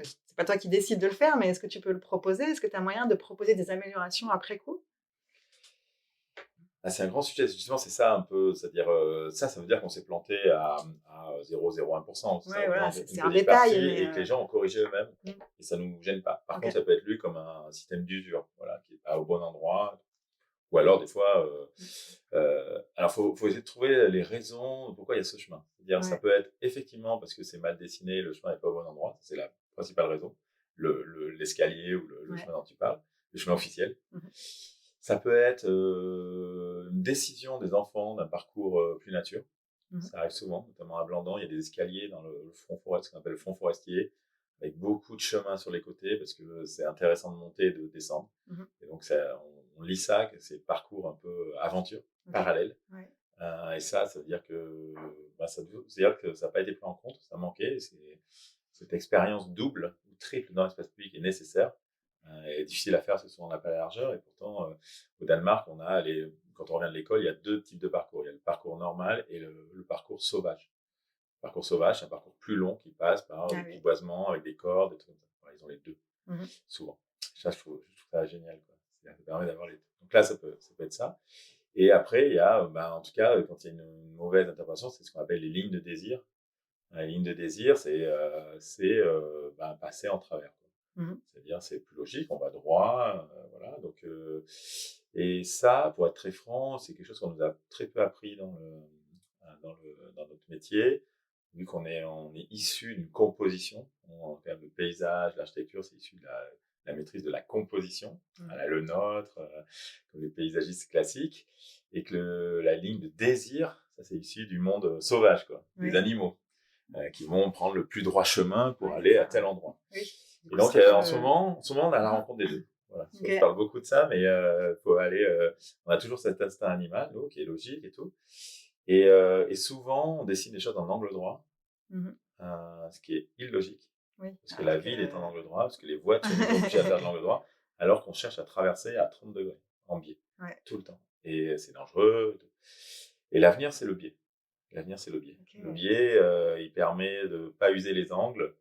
c'est pas toi qui décides de le faire, mais est-ce que tu peux le proposer? Est-ce que tu as moyen de proposer des améliorations après coup? C'est un grand sujet, justement, c'est ça un peu, c'est-à-dire, ça veut dire qu'on s'est planté à 0,01%. Ouais, voilà, c'est un petite détail, partie, mais et que les gens ont corrigé eux-mêmes, et ça nous gêne pas. Par contre, ça peut être lu comme un système d'usure, voilà, qui est pas au bon endroit, ou alors des fois, alors faut essayer de trouver les raisons pourquoi il y a ce chemin. C'est-à-dire, ça peut être effectivement parce que c'est mal dessiné, le chemin n'est pas au bon endroit, c'est la principale raison, l'escalier ou le chemin dont tu parles, le chemin officiel. Ça peut être une décision des enfants d'un parcours plus nature. Ça arrive souvent, notamment à Blandan, il y a des escaliers dans le front forestier, ce qu'on appelle le front forestier, avec beaucoup de chemins sur les côtés, parce que c'est intéressant de monter et de descendre. Et donc, on lit ça, que c'est parcours un peu aventure, parallèle. Et ça veut dire que ça n'a pas été pris en compte, ça manquait. Cette expérience double ou triple dans l'espace public est nécessaire. Et difficile à faire, c'est souvent on n'a pas la largeur. Et pourtant, au Danemark, quand on revient de l'école, il y a deux types de parcours. Il y a le parcours normal et le parcours sauvage. Le parcours sauvage, c'est un parcours plus long qui passe par du boisement avec des cordes, des trucs comme ça. Enfin, ils ont les deux, souvent. Ça, je trouve ça génial, quoi. Ça permet d'avoir les deux. Donc là, ça peut être ça. Et après, il y a, en tout cas, quand il y a une mauvaise interprétation, c'est ce qu'on appelle les lignes de désir. Les lignes de désir, c'est passer en travers, quoi. C'est-à-dire, c'est plus logique, on va droit, voilà. Donc, et ça, pour être très franc, c'est quelque chose qu'on nous a très peu appris dans notre métier, vu qu'on est issu d'une composition. En termes de paysage, l'architecture, c'est issu de la maîtrise de la composition, le nôtre, comme les paysagistes classiques, et que la ligne de désir, ça c'est issu du monde sauvage, quoi, des animaux, qui vont prendre le plus droit chemin pour aller à tel endroit. Et donc, en ce moment, on a la rencontre des deux. Voilà. Je parle beaucoup de ça, mais faut aller. On a toujours cet instinct animal, qui est logique et tout. Et souvent, on dessine des choses en angle droit, ce qui est illogique. Parce que la ville est en angle droit, parce que les voitures nous obligent à faire de l'angle droit, alors qu'on cherche à traverser à 30 degrés en biais, tout le temps. Et c'est dangereux. Et l'avenir, c'est le biais. L'avenir, c'est le biais. Le biais, il permet de ne pas user les angles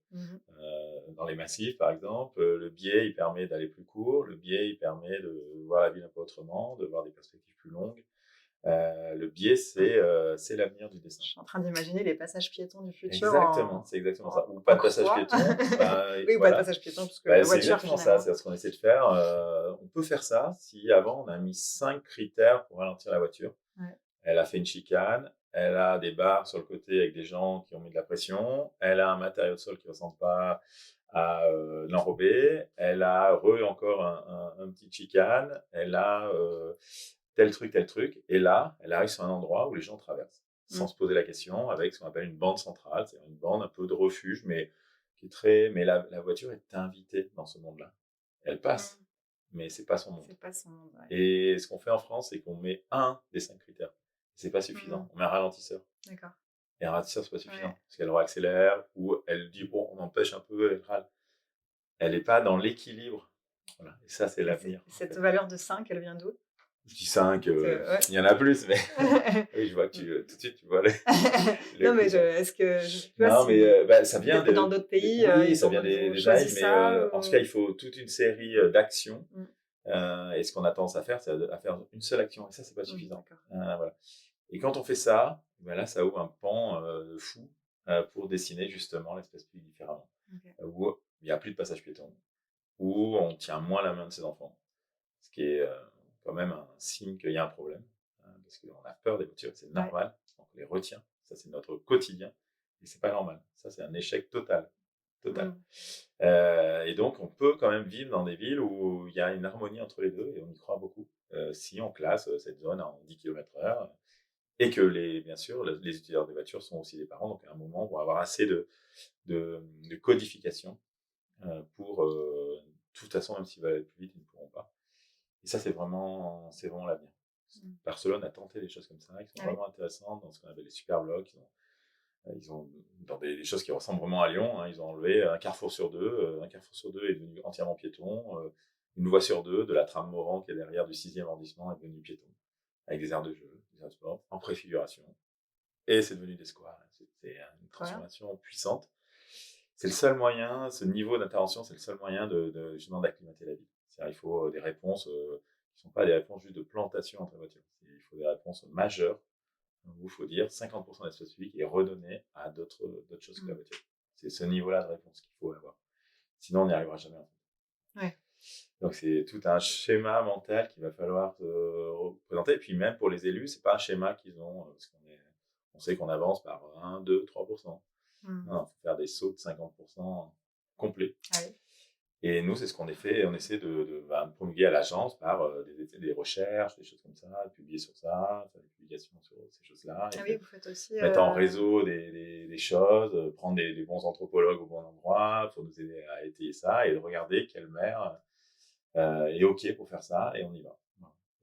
dans les massifs, par exemple. Le biais, il permet d'aller plus court. Le biais, il permet de voir la ville un peu autrement, de voir des perspectives plus longues. Le biais, c'est l'avenir du dessin. Je suis en train d'imaginer les passages piétons du futur. Exactement, c'est exactement ça. Ou pas de passage piéton. Oui, ou pas de passage piéton, parce que la voiture, c'est exactement ça, c'est ce qu'on essaie de faire. On peut faire ça si avant, on a mis 5 critères pour ralentir la voiture. Elle a fait une chicane, elle a des barres sur le côté avec des gens qui ont mis de la pression, elle a un matériau de sol qui ne ressemble pas à l'enrobé, elle a encore un petit chicane, elle a tel truc, et là, elle arrive sur un endroit où les gens traversent, sans se poser la question, avec ce qu'on appelle une bande centrale, c'est une bande un peu de refuge, mais qui est mais la voiture est invitée dans ce monde-là. Elle passe, mais c'est pas son monde. C'est pas son monde, Et ce qu'on fait en France, c'est qu'on met un des 5 critères. C'est pas suffisant. On met un ralentisseur. D'accord. Et un ralentisseur, c'est pas suffisant. Parce qu'elle accélère, ou elle dit, bon, on empêche un peu, elle râle. Elle n'est pas dans l'équilibre. Voilà. Et ça, c'est l'avenir. Cette valeur de 5, elle vient d'où? Je dis 5, il y en a plus, mais oui, je vois que tout de suite, tu vois non, mais est-ce que... Non, mais ça vient dans d'autres pays, oui, ça vient des règles, mais en tout cas, il faut toute une série d'actions Et ce qu'on a tendance à faire, c'est à faire une seule action. Et ça, c'est pas suffisant. D'accord. Voilà. Et quand on fait ça, ben là, ça ouvre un pan fou pour dessiner justement l'espace public différemment. Okay. Où il n'y a plus de passage piéton, où on tient moins la main de ses enfants, ce qui est quand même un signe qu'il y a un problème, parce qu'on a peur des voitures, c'est normal, donc on les retient. Ça, c'est notre quotidien, et c'est pas normal. Ça, c'est un échec total. Et donc, on peut quand même vivre dans des villes où il y a une harmonie entre les deux, et on y croit beaucoup. Si on classe cette zone en 10 km/h, et que bien sûr, les utilisateurs des voitures sont aussi des parents, donc à un moment, on va avoir assez de codification pour, de toute façon, même s'ils veulent aller plus vite, ils ne pourront pas. Et ça, c'est vraiment l'avenir. Barcelone a tenté des choses comme ça, qui sont vraiment intéressantes, dans ce qu'on appelle les super blocs. Ils ont dans des choses qui ressemblent vraiment à Lyon, ils ont enlevé un carrefour sur deux. Un carrefour sur deux est devenu entièrement piéton. Une voie sur deux de la trame Morand qui est derrière du 6e arrondissement est devenue piéton, avec des aires de jeu, des aires de sport, en préfiguration. Et c'est devenu des squares. C'est une transformation puissante. C'est le seul moyen, ce niveau d'intervention, c'est le seul moyen justement d'acclimater la ville. C'est-à-dire, il faut des réponses qui ne sont pas des réponses juste de plantation entre voitures. Il faut des réponses majeures où il faut dire 50% de l'espace public est redonné à d'autres choses que la voiture. C'est ce niveau-là de réponse qu'il faut avoir. Sinon, on n'y arrivera jamais. En fait. Ouais. Donc, c'est tout un schéma mental qu'il va falloir représenter. Et puis, même pour les élus, c'est pas un schéma qu'ils ont, parce on sait qu'on avance par 1, 2, 3%. Non, il faut faire des sauts de 50% complets. Et nous, c'est ce qu'on a fait. On essaie de promulguer à l'agence par des recherches, des choses comme ça, de publier sur ça, faire des publications sur ces choses-là. Oui, vous faites aussi... Mettre en réseau des choses, prendre des bons anthropologues au bon endroit pour nous aider à étayer ça et de regarder quel maire est OK pour faire ça, et on y va.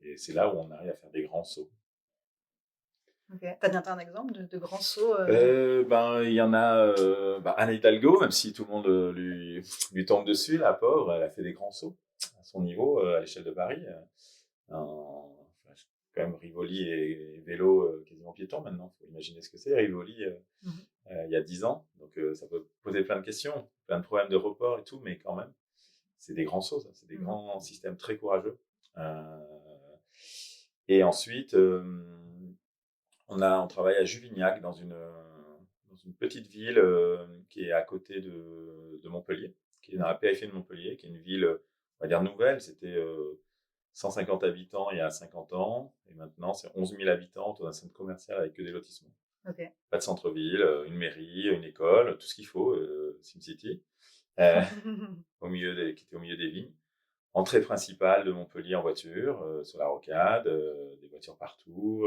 Et c'est là où on arrive à faire des grands sauts. T'as un exemple de grands sauts Il y en a Anne Hidalgo, même si tout le monde lui tombe dessus, la pauvre, elle a fait des grands sauts à son niveau, à l'échelle de Paris. Quand même, Rivoli et vélo quasiment piéton maintenant. Il faut imaginer ce que c'est, Rivoli, il y a 10 ans. Donc, ça peut poser plein de questions, plein de problèmes de report et tout, mais quand même, c'est des grands sauts, ça. C'est des grands systèmes très courageux. Et ensuite, on travaille à Juvignac, dans une petite ville qui est à côté de Montpellier, qui est dans la périphérie de Montpellier, qui est une ville, on va dire, nouvelle. C'était 150 habitants il y a 50 ans, et maintenant c'est 11 000 habitants autour d'un centre commercial avec que des lotissements. Pas de centre-ville, une mairie, une école, tout ce qu'il faut, SimCity, qui était au milieu des vignes. Entrée principale de Montpellier en voiture, sur la rocade, des voitures partout,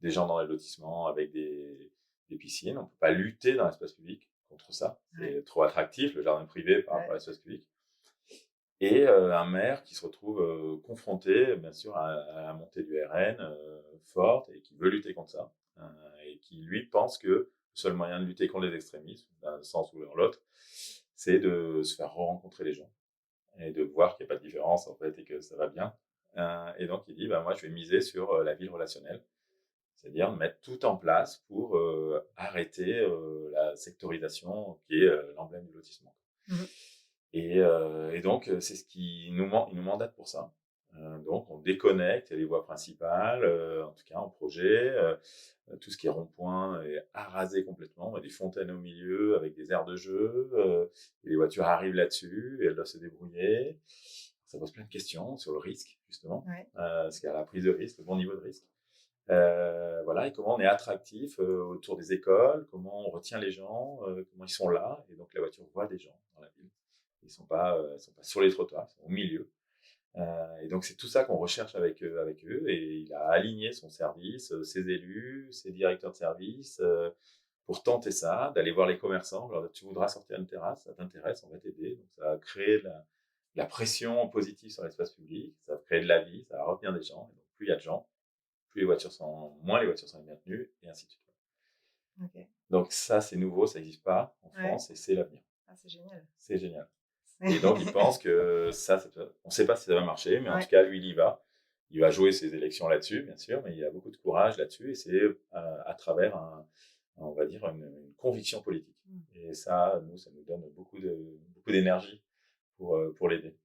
des gens dans les lotissements avec des piscines. On ne peut pas lutter dans l'espace public contre ça. C'est trop attractif, le jardin privé par rapport à l'espace public. Et un maire qui se retrouve confronté, bien sûr, à la montée du RN forte, et qui veut lutter contre ça. Et qui, lui, pense que le seul moyen de lutter contre les extrémismes, d'un sens ou dans l'autre, c'est de se faire rencontrer les gens et de voir qu'il n'y a pas de différence, en fait, et que ça va bien. Et donc, il dit, moi, je vais miser sur la ville relationnelle. C'est-à-dire mettre tout en place pour arrêter la sectorisation qui est l'emblème du lotissement. Et donc, c'est ce qui il nous mandate pour ça. Donc, on déconnecte les voies principales, en tout cas en projet. Tout ce qui est rond-point est arasé complètement. Il y a des fontaines au milieu avec des aires de jeu. Et les voitures arrivent là-dessus et elles doivent se débrouiller. Ça pose plein de questions sur le risque, justement. Parce qu'il y a la prise de risque, le bon niveau de risque. Et comment on est attractif autour des écoles, comment on retient les gens, comment ils sont là. Et donc, la voiture voit des gens dans la ville. Ils sont pas sur les trottoirs, ils sont au milieu. Et donc, c'est tout ça qu'on recherche avec eux. Et il a aligné son service, ses élus, ses directeurs de service, pour tenter ça, d'aller voir les commerçants. Alors, tu voudras sortir une terrasse, ça t'intéresse, on va t'aider. Donc, ça va créer de la pression positive sur l'espace public, ça va créer de la vie, ça va retenir des gens. Et donc, plus il y a de gens, moins les voitures sont bienvenues, et ainsi de suite. Donc, ça, c'est nouveau, ça n'existe pas en France, et c'est l'avenir. C'est génial. C'est génial. Et donc, il pense que on ne sait pas si ça va marcher, mais en tout cas, lui, il y va. Il va jouer ses élections là-dessus, bien sûr, mais il a beaucoup de courage là-dessus, et c'est à travers, on va dire, une conviction politique. Et ça, ça nous donne beaucoup d'énergie pour l'aider.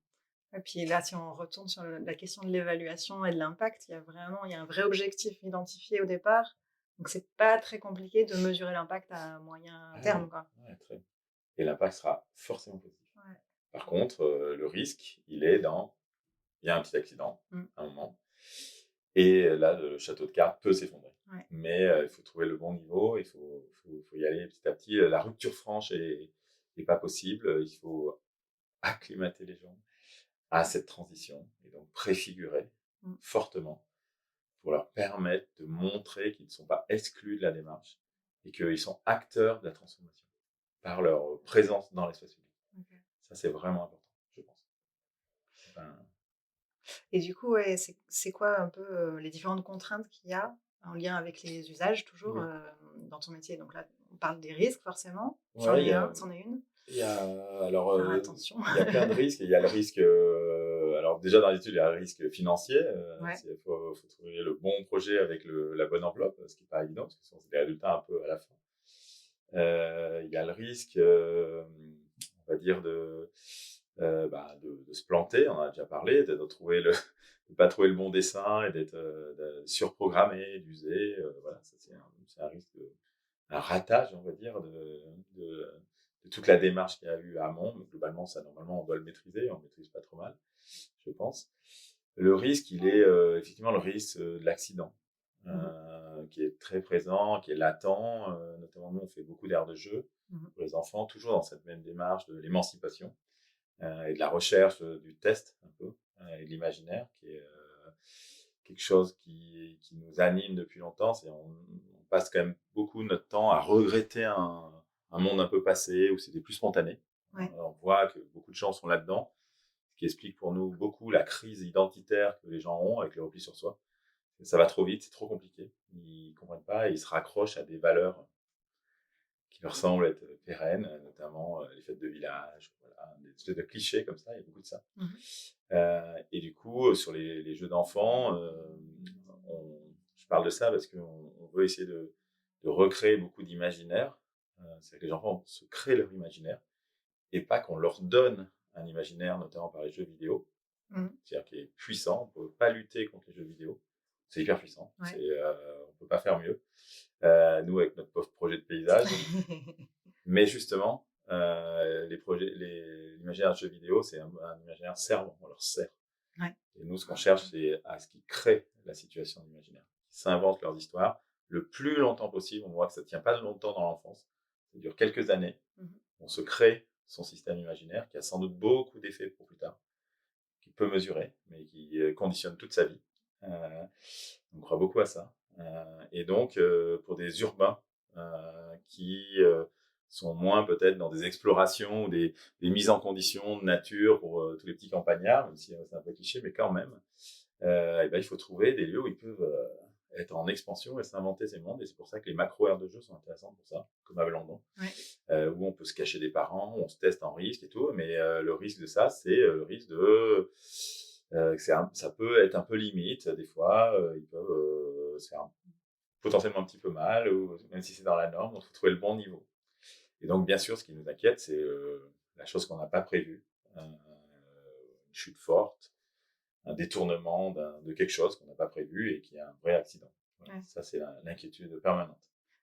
Et puis là, si on retourne sur la question de l'évaluation et de l'impact, il y a un vrai objectif identifié au départ. Donc, c'est pas très compliqué de mesurer l'impact à moyen terme, quoi. Ouais, très. Et l'impact sera forcément positif. Ouais. Par contre, le risque, il est il y a un petit accident, Mmh. à un moment, et là, le château de cartes peut s'effondrer. Ouais. Mais il faut trouver le bon niveau, il faut y aller petit à petit. La rupture franche est pas possible. Il faut acclimater les gens à cette transition et donc préfigurer Mmh. fortement pour leur permettre de montrer qu'ils ne sont pas exclus de la démarche et qu'ils sont acteurs de la transformation par leur présence dans l'espace public. OK. Ça, c'est vraiment important, je pense. Enfin, Et du coup, ouais, c'est quoi un peu, les différentes contraintes qu'il y a en lien avec les usages toujours, oui. dans ton métier? Donc là, on parle des risques forcément. Ouais, C'en est une? il y a, alors, Faire attention. il y a plein de risques. Il y a le risque, alors déjà dans l'étude, il y a le risque financier. Ouais. Il faut trouver le bon projet avec la bonne enveloppe, ce qui n'est pas évident, parce que sinon c'est des résultats un peu à la fin. Il y a le risque, on va dire, de se planter, on en a déjà parlé, de pas trouver le bon dessin et d'être surprogrammé, d'user. Voilà, ça c'est un risque, un ratage, on va dire, de toute la démarche qu'il y a eu à amont. Mais globalement, ça, normalement, on doit le maîtriser, on le maîtrise pas trop mal, je pense. Le risque, il est effectivement le risque de l'accident, qui est très présent, qui est latent. Notamment, nous, on fait beaucoup d'aires de jeu Mmh. pour les enfants, toujours dans cette même démarche de l'émancipation et de la recherche du test, un peu, et de l'imaginaire, qui est quelque chose qui nous anime depuis longtemps. On passe quand même beaucoup de notre temps à regretter un monde un peu passé où c'était plus spontané. Ouais. On voit que beaucoup de gens sont là-dedans, ce qui explique pour nous beaucoup la crise identitaire que les gens ont avec le repli sur soi. Ça va trop vite, c'est trop compliqué. Ils comprennent pas et ils se raccrochent à des valeurs qui leur semblent être pérennes, notamment les fêtes de village, voilà, des espèces de clichés comme ça, il y a beaucoup de ça. Mmh. Et du coup, sur les jeux d'enfants, je parle de ça parce qu'on veut essayer de recréer beaucoup d'imaginaire. C'est que les enfants se créent leur imaginaire et pas qu'on leur donne un imaginaire, notamment par les jeux vidéo, Mmh. c'est-à-dire qui est puissant. On ne peut pas lutter contre les jeux vidéo. C'est hyper puissant. Ouais. On ne peut pas faire mieux. Nous, avec notre pauvre projet de paysage. Mais justement, l'imaginaire de jeux vidéo, c'est un imaginaire servant. On leur sert. Ouais. Et nous, ce qu'on cherche, c'est à ce qu'ils créent la situation d'imaginaire, qu'ils s'inventent leurs histoires le plus longtemps possible. On voit que ça ne tient pas longtemps dans l'enfance. Ça dure quelques années. Mmh. On se crée son système imaginaire qui a sans doute beaucoup d'effets pour plus tard, qui peut mesurer, mais qui conditionne toute sa vie. On croit beaucoup à ça. Et donc, pour des urbains qui sont moins peut-être dans des explorations ou des mises en condition de nature pour tous les petits campagnards, même si c'est un peu cliché, mais quand même, et ben, il faut trouver des lieux où ils peuvent être en expansion et s'inventer ces mondes. Et c'est pour ça que les macro-aires de jeu sont intéressantes pour ça, comme à Blandon, où on peut se cacher des parents, où on se teste en risque et tout. Mais le risque de ça, c'est le risque de... ça peut être un peu limite, des fois, ils peuvent se faire potentiellement un petit peu mal, ou même si c'est dans la norme, il faut trouver le bon niveau. Et donc, bien sûr, ce qui nous inquiète, c'est la chose qu'on n'a pas prévue, une chute forte, un détournement de quelque chose qu'on n'a pas prévu et qui est un vrai accident. Voilà. Ouais. Ça, c'est l'inquiétude permanente.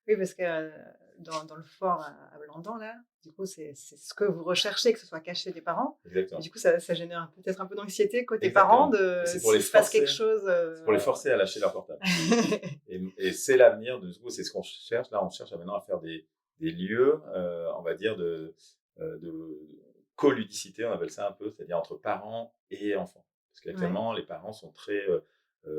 Oui, parce que, dans le fort à Blandan là, du coup, c'est ce que vous recherchez, que ce soit caché des parents. Et Exactement. du coup, ça génère peut-être un peu d'anxiété côté parents Exactement. de Et c'est pour les s'il se passe quelque forcer. chose, C'est pour les forcer à lâcher leur portable. Et c'est l'avenir de ce coup, c'est ce qu'on cherche. Là, on cherche maintenant à faire des lieux, on va dire, de co-ludicité, on appelle ça un peu, c'est-à-dire entre parents et enfants. Parce Ouais. qu'actuellement, les parents sont très, on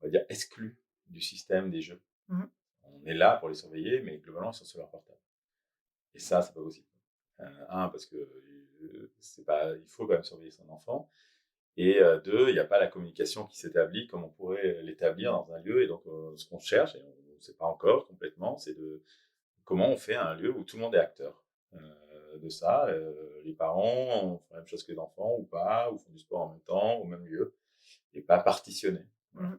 va dire, exclus du système des jeux. Mmh. On est là pour les surveiller, mais globalement, ils sont sur leur portable. Et ça, c'est pas possible. Parce que c'est pas, il faut quand même surveiller son enfant. Et deux, il n'y a pas la communication qui s'établit comme on pourrait l'établir dans un lieu. Et donc, ce qu'on cherche, et on ne sait pas encore complètement, c'est comment on fait un lieu où tout le monde est acteur de ça. Les parents font la même chose que les enfants ou pas, ou font du sport en même temps, au même lieu, et pas partitionné. Voilà. Mmh.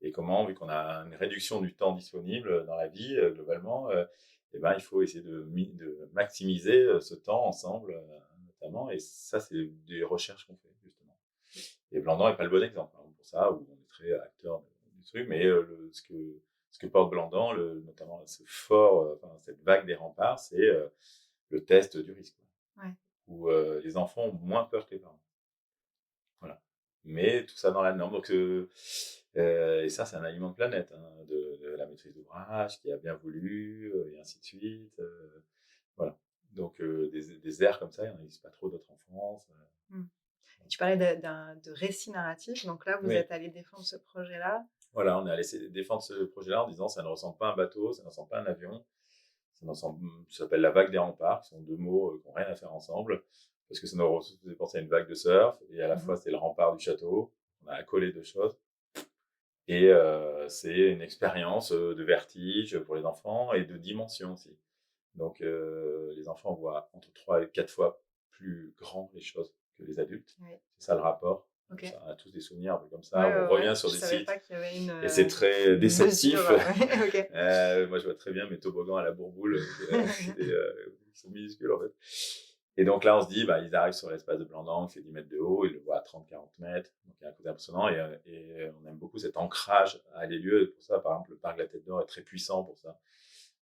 Et comment, vu qu'on a une réduction du temps disponible dans la vie, globalement, eh ben, il faut essayer de maximiser ce temps ensemble, notamment. Et ça, c'est des recherches qu'on fait. Et Blandan n'est pas le bon exemple pour ça, où on est très acteur du truc, mais ce que porte Blandan, notamment cette vague des remparts, c'est le test du risque, ouais. où les enfants ont moins peur que les parents. Voilà. Mais tout ça dans la norme. Donc, et ça, c'est un aliment de planète, de la maîtrise d'ouvrage, qui a bien voulu, et ainsi de suite. Voilà. Donc, des airs comme ça, il n'y en existe pas trop d'autres en France. Mmh. Tu parlais de récit narratif, donc là, vous Oui. êtes allés défendre ce projet-là. Voilà, on est allé défendre ce projet-là en disant ça ne ressemble pas à un bateau, ça ne ressemble pas à un avion, ça s'appelle la vague des remparts, ce sont deux mots qui n'ont rien à faire ensemble, parce que ça nous faisait penser à une vague de surf, et à la fois c'est le rempart du château, on a accolé deux choses, et c'est une expérience de vertige pour les enfants et de dimension aussi. Donc les enfants voient entre 3 et 4 fois plus grand les choses que les adultes, Oui. c'est ça le rapport. Okay. On a tous des souvenirs un peu comme ça, on revient sur des sites. Pas qu'il y avait Et c'est très déceptif. Okay. Moi, je vois très bien mes toboggans à la bourboule qui sont minuscules, en fait. Et donc là, on se dit, ils arrivent sur l'espace de Blandan, qui fait 10 mètres de haut, ils le voient à 30-40 mètres. Donc, il y a un côté impressionnant. Et on aime beaucoup cet ancrage à des lieux. Et pour ça, par exemple, le parc de la Tête d'Or est très puissant pour ça.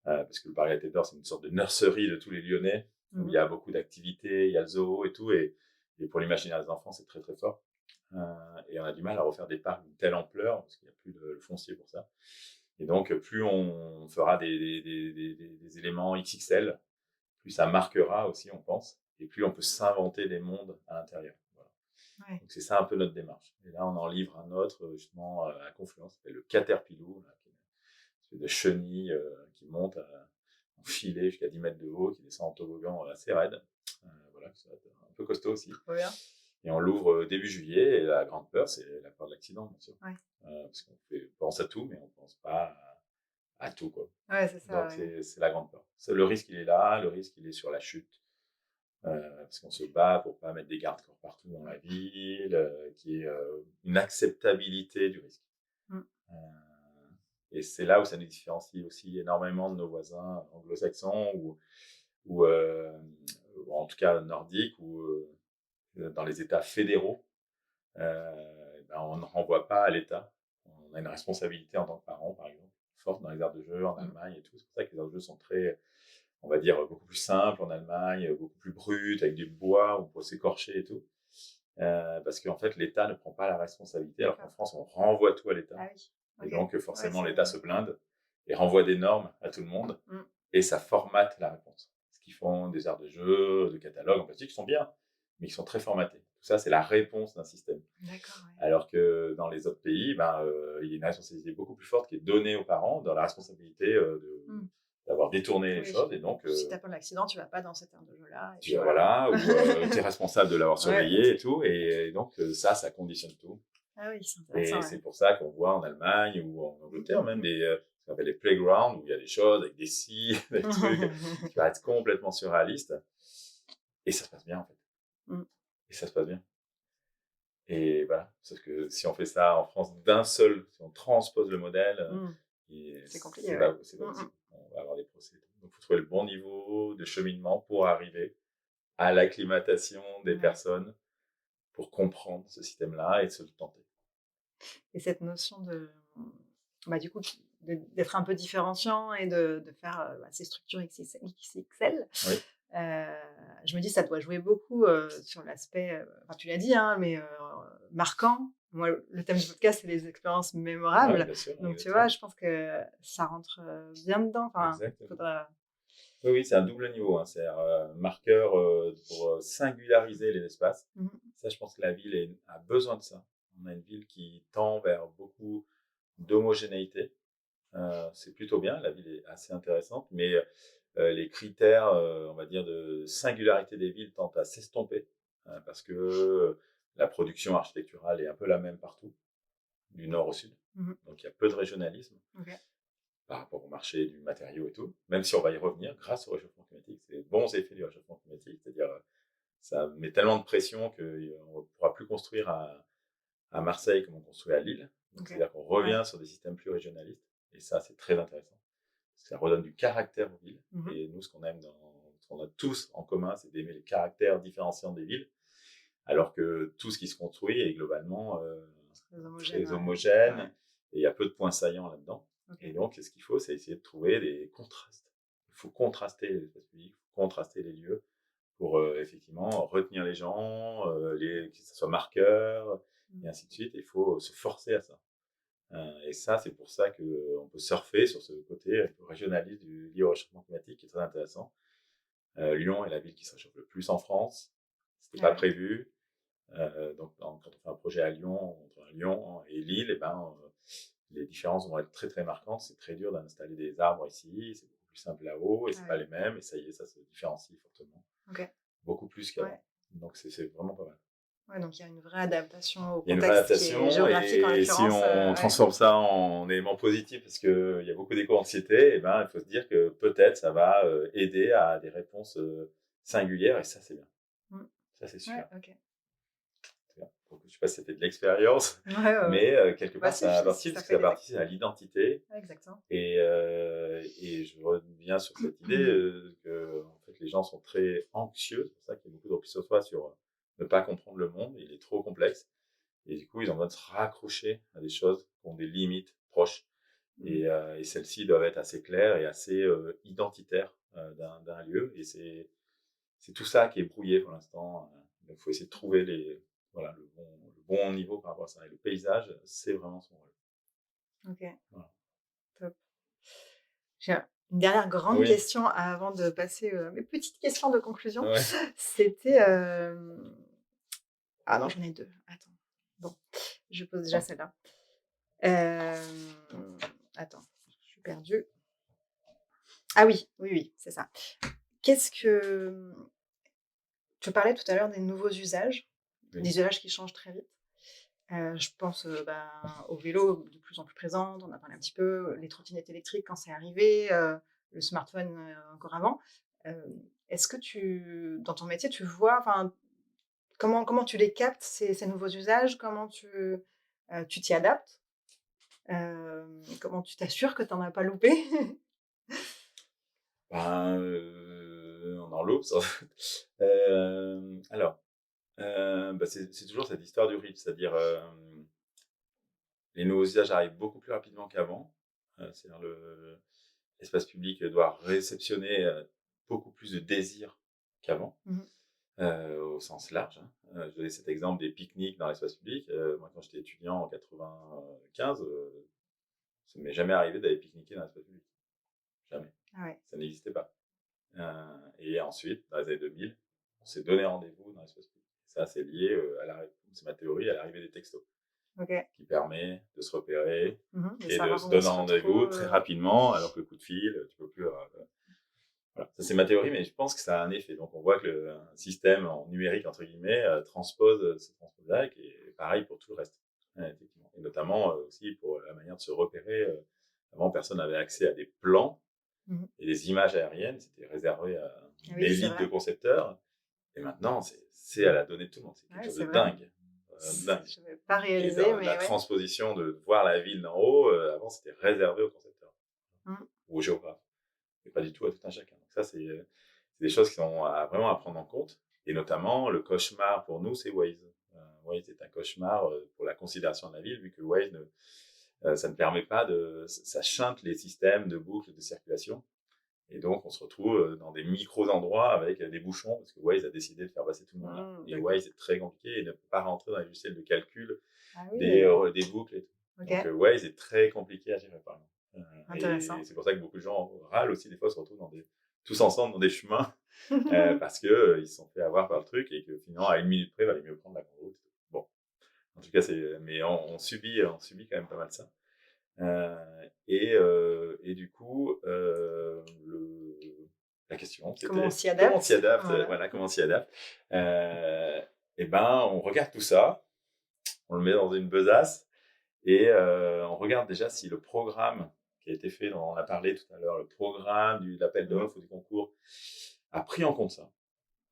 Parce que le parc de la Tête d'Or, c'est une sorte de nurserie de tous les Lyonnais, où il y a beaucoup d'activités, il y a le zoo et tout. Et pour l'imaginaire des enfants, c'est très, très fort. Et on a du mal à refaire des parcs d'une telle ampleur parce qu'il n'y a plus le foncier pour ça. Et donc, plus on fera des éléments XXL, plus ça marquera aussi, on pense, et plus on peut s'inventer des mondes à l'intérieur. Voilà. Ouais. Donc, c'est ça un peu notre démarche. Et là, on en livre un autre, justement, à Confluence, qui s'appelle le Caterpillar, qui est une espèce de chenille qui monte en filet jusqu'à 10 mètres de haut, qui descend en toboggan assez raide. Voilà, ça va être un peu costaud aussi. Trop bien. Et on l'ouvre début juillet, et la grande peur, c'est la peur de l'accident, bien sûr. Ouais. Parce qu'on pense à tout, mais on ne pense pas à tout, quoi. Ouais, c'est ça. Donc, c'est la grande peur. Le risque, il est là, le risque, il est sur la chute. Parce qu'on se bat pour pas mettre des garde-corps partout dans la ville, qui est une acceptabilité du risque. Euh, et c'est là où ça nous différencie aussi énormément de nos voisins anglo-saxons, ou en tout cas nordiques, ou dans les États fédéraux. On ne renvoie pas à l'État. On a une responsabilité en tant que parent, par exemple, forte dans les aires de jeu en Allemagne et tout. C'est pour ça que les aires de jeu sont très, on va dire, beaucoup plus simples en Allemagne, beaucoup plus brutes, avec du bois, où on peut s'écorcher et tout. Parce qu'en fait, l'État ne prend pas la responsabilité, alors qu'en France, on renvoie tout à l'État. Ah oui. Okay. Et donc, forcément, l'État se blinde et renvoie des normes à tout le monde, et ça formate la réponse. Ce qu'ils font des aires de jeu, de catalogues en plastique, qui sont bien, mais qui sont très formatés. Tout ça, c'est la réponse d'un système. D'accord, ouais. Alors que dans les autres pays, il y a une responsabilité beaucoup plus forte qui est donnée aux parents, dans la responsabilité d'avoir détourné les choses. Et donc, si tu as peur de l'accident, tu vas pas dans cette aire de jeu-là. Voilà, ou tu es responsable de l'avoir surveillé et tout. Et donc, ça conditionne tout. Ah oui, c'est intéressant. Et c'est pour ça qu'on voit en Allemagne ou en Angleterre même ce qu'on appelle les playgrounds, où il y a des choses avec des scies, des trucs qui paraissent complètement surréalistes. Et ça se passe bien, en fait. Et ça se passe bien. Et voilà, sauf que si on fait ça en France d'un seul, si on transpose le modèle, c'est compliqué. C'est pas possible. On va avoir des procès. Donc, il faut trouver le bon niveau de cheminement pour arriver à l'acclimatation des personnes, pour comprendre ce système-là et se le tenter. Et cette notion du coup, d'être un peu différenciant et de faire ces structures XXL, oui. Je me dis ça doit jouer beaucoup sur l'aspect, tu l'as dit, mais marquant. Moi, le thème du podcast, c'est les expériences mémorables. Ouais, bien sûr, donc, tu vois, je pense que ça rentre bien dedans. Exactement. Oui, c'est un double niveau. C'est un marqueur pour singulariser les espaces. Ça, je pense que la ville a besoin de ça. On a une ville qui tend vers beaucoup d'homogénéité. C'est plutôt bien, la ville est assez intéressante, mais les critères, on va dire, de singularité des villes tendent à s'estomper, parce que la production architecturale est un peu la même partout, du nord au sud. Donc, il y a peu de régionalisme par rapport au marché du matériau et tout, même si on va y revenir grâce au réchauffement climatique. C'est les bons effets du réchauffement climatique, c'est-à-dire ça met tellement de pression qu'on ne pourra plus construire à Marseille comme on construit à Lille. Donc, c'est-à-dire qu'on revient sur des systèmes plus régionalistes, et ça, c'est très intéressant. Ça redonne du caractère aux villes. Et nous, ce qu'on aime, ce qu'on a tous en commun, c'est d'aimer les caractères différenciants des villes. alors que tout ce qui se construit est globalement très homogène. homogène, et il y a peu de points saillants là-dedans. Et donc, ce qu'il faut, c'est essayer de trouver des contrastes. Il faut contraster les espaces publics, il faut contraster les lieux pour effectivement retenir les gens, que ce soit marqueur, et ainsi de suite. Il faut se forcer à ça. Et ça, c'est pour ça qu'on peut surfer sur ce côté régionaliste lié au réchauffement climatique, qui est très intéressant. Lyon est la ville qui se réchauffe le plus en France. C'était pas prévu. Donc, quand on fait un projet à Lyon, entre Lyon et Lille, les différences vont être très très marquantes. C'est très dur d'installer des arbres ici. C'est beaucoup plus simple là-haut, et c'est pas les mêmes. Et ça y est, ça se différencie fortement. Beaucoup plus qu'avant. Donc, c'est vraiment pas mal. Ouais, donc il y a une vraie adaptation au Il y a une contexte adaptation, géographique en et l'occurrence. si on transforme ça en élément positif, parce qu'il y a beaucoup d'éco-anxiété, il faut se dire que peut-être ça va aider à des réponses singulières, et ça, c'est bien. Ça, c'est sûr. Donc, je ne sais pas si c'était de l'expérience, mais quelque part, ça participe à l'identité. Exactement. Et je reviens sur cette idée que en fait, les gens sont très anxieux. C'est pour ça qu'il y a beaucoup de repli sur soi sur ne pas comprendre le monde. Il est trop complexe. Et du coup, ils ont besoin de se raccrocher à des choses qui ont des limites proches. Et celles-ci doivent être assez claires et assez identitaires d'un lieu. Et c'est tout ça qui est brouillé pour l'instant. Donc, il faut essayer de trouver le bon niveau par rapport à ça. Et le paysage, c'est vraiment son rôle. Ok. Voilà. Top. J'ai une dernière grande question avant de passer mes petites questions de conclusion. C'était... Ah non, j'en ai deux. Attends. Bon, je pose déjà celle-là. Attends, je suis perdue. Ah oui, c'est ça. Qu'est-ce que... Tu parlais tout à l'heure des nouveaux usages, des usages qui changent très vite. Je pense au vélo, de plus en plus présent, on en a parlé un petit peu, les trottinettes électriques quand c'est arrivé, le smartphone encore avant. Est-ce que dans ton métier, tu vois, comment tu les captes, ces nouveaux usages? Comment tu t'y adaptes? Comment tu t'assures que tu n'en as pas loupé? On en loupe. Alors, c'est toujours cette histoire du rythme, c'est-à-dire les nouveaux usages arrivent beaucoup plus rapidement qu'avant. C'est-à-dire l'espace public doit réceptionner beaucoup plus de désirs qu'avant, au sens large. Je donnais cet exemple des pique-niques dans l'espace public. Moi, quand j'étais étudiant en 95, ça ne m'est jamais arrivé d'aller pique-niquer dans l'espace public. Jamais. Ça n'existait pas. Et ensuite, dans les années 2000, on s'est donné rendez-vous dans l'espace public. Ça, c'est lié c'est ma théorie, à l'arrivée des textos. Qui permet de se repérer et de se donner rendez-vous très rapidement, alors que le coup de fil, tu peux plus... voilà. Ça, c'est ma théorie, mais je pense que ça a un effet. Donc, on voit que le système en numérique, entre guillemets, transpose ce transpose-là, qui est pareil pour tout le reste. Effectivement. Et notamment aussi pour la manière de se repérer. Avant, personne n'avait accès à des plans et des images aériennes. C'était réservé à une élite de concepteurs. Et maintenant, c'est à la donnée de tout le monde. C'est quelque chose de dingue. Dingue. Je n'avais pas réalisé, mais la transposition de voir la ville d'en haut, avant, c'était réservé aux concepteurs ou aux géographes. Et pas du tout à tout un chacun. Donc ça, c'est des choses qui sont vraiment à prendre en compte. Et notamment, le cauchemar pour nous, c'est Waze. Waze est un cauchemar pour la considération de la ville, vu que Waze, ça ne permet pas ça chante les systèmes de boucles de circulation. Et donc, on se retrouve dans des micro-endroits avec des bouchons, parce que Waze a décidé de faire passer tout le monde là. Et Waze est très compliqué et ne peut pas rentrer dans les logiciels de calcul des boucles et tout. Donc, Waze est très compliqué à gérer par exemple. Et c'est pour ça que beaucoup de gens râlent aussi, des fois, se retrouvent tous ensemble dans des chemins, parce qu'ils se sont fait avoir par le truc et que finalement, à une minute près, il valait mieux prendre la grande route. Bon, en tout cas, mais on subit quand même pas mal ça. Et du coup, la question, c'était comment on s'y adapte. Voilà, comment on s'y adapte. On regarde tout ça, on le met dans une besace et on regarde déjà si le programme qui a été fait, dont on a parlé tout à l'heure, le programme de l'appel d'offres ou du concours, a pris en compte ça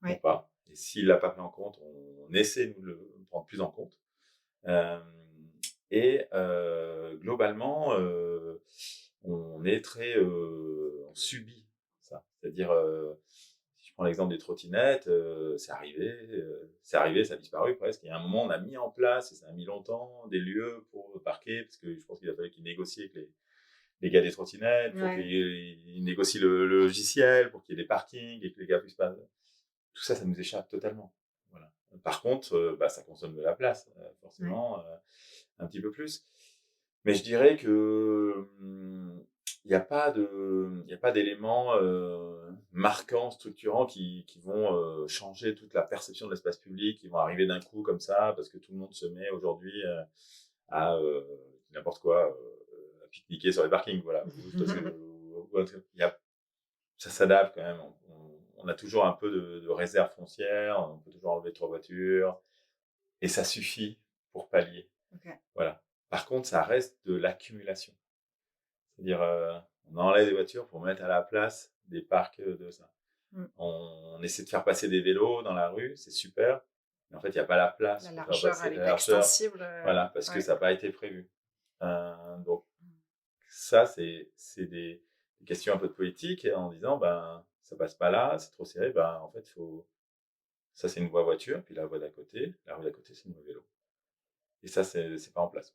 ou pas. Et s'il l'a pas pris en compte, on essaie de le prendre plus en compte. Globalement, on est on subit ça. C'est-à-dire, si je prends l'exemple des trottinettes, c'est arrivé, ça a disparu presque. Il y a un moment, on a mis en place, et ça a mis longtemps, des lieux pour parquer, parce que je pense qu'il a fallu qu'ils négocient avec les gars des trottinettes, pour qu'ils négocient le logiciel, pour qu'il y ait des parkings et que les gars puissent pas. Tout ça, ça nous échappe totalement. Voilà. Par contre, ça consomme de la place, forcément, un petit peu plus. Mais je dirais que il n'y a pas d'éléments marquants, structurants qui vont changer toute la perception de l'espace public, qui vont arriver d'un coup comme ça, parce que tout le monde se met aujourd'hui à n'importe quoi, à pique-niquer sur les parkings, voilà. Ça s'adapte quand même. On a toujours un peu de réserve foncière, on peut toujours enlever 3 voitures, et ça suffit pour pallier. Okay. Voilà. Par contre, ça reste de l'accumulation. C'est-à-dire, on enlève des voitures pour mettre à la place des parcs de ça. On essaie de faire passer des vélos dans la rue, c'est super, mais en fait, il n'y a pas la place la pour faire largeur, passer elle la est largeur. extensible. Voilà, parce que ça n'a pas été prévu. Donc, ça, c'est des questions un peu de politique, en disant, ça passe pas là, c'est trop serré, en fait, ça, c'est une voie voiture, puis la voie d'à côté, la rue d'à côté, c'est une voie vélo. Et ça, c'est pas en place,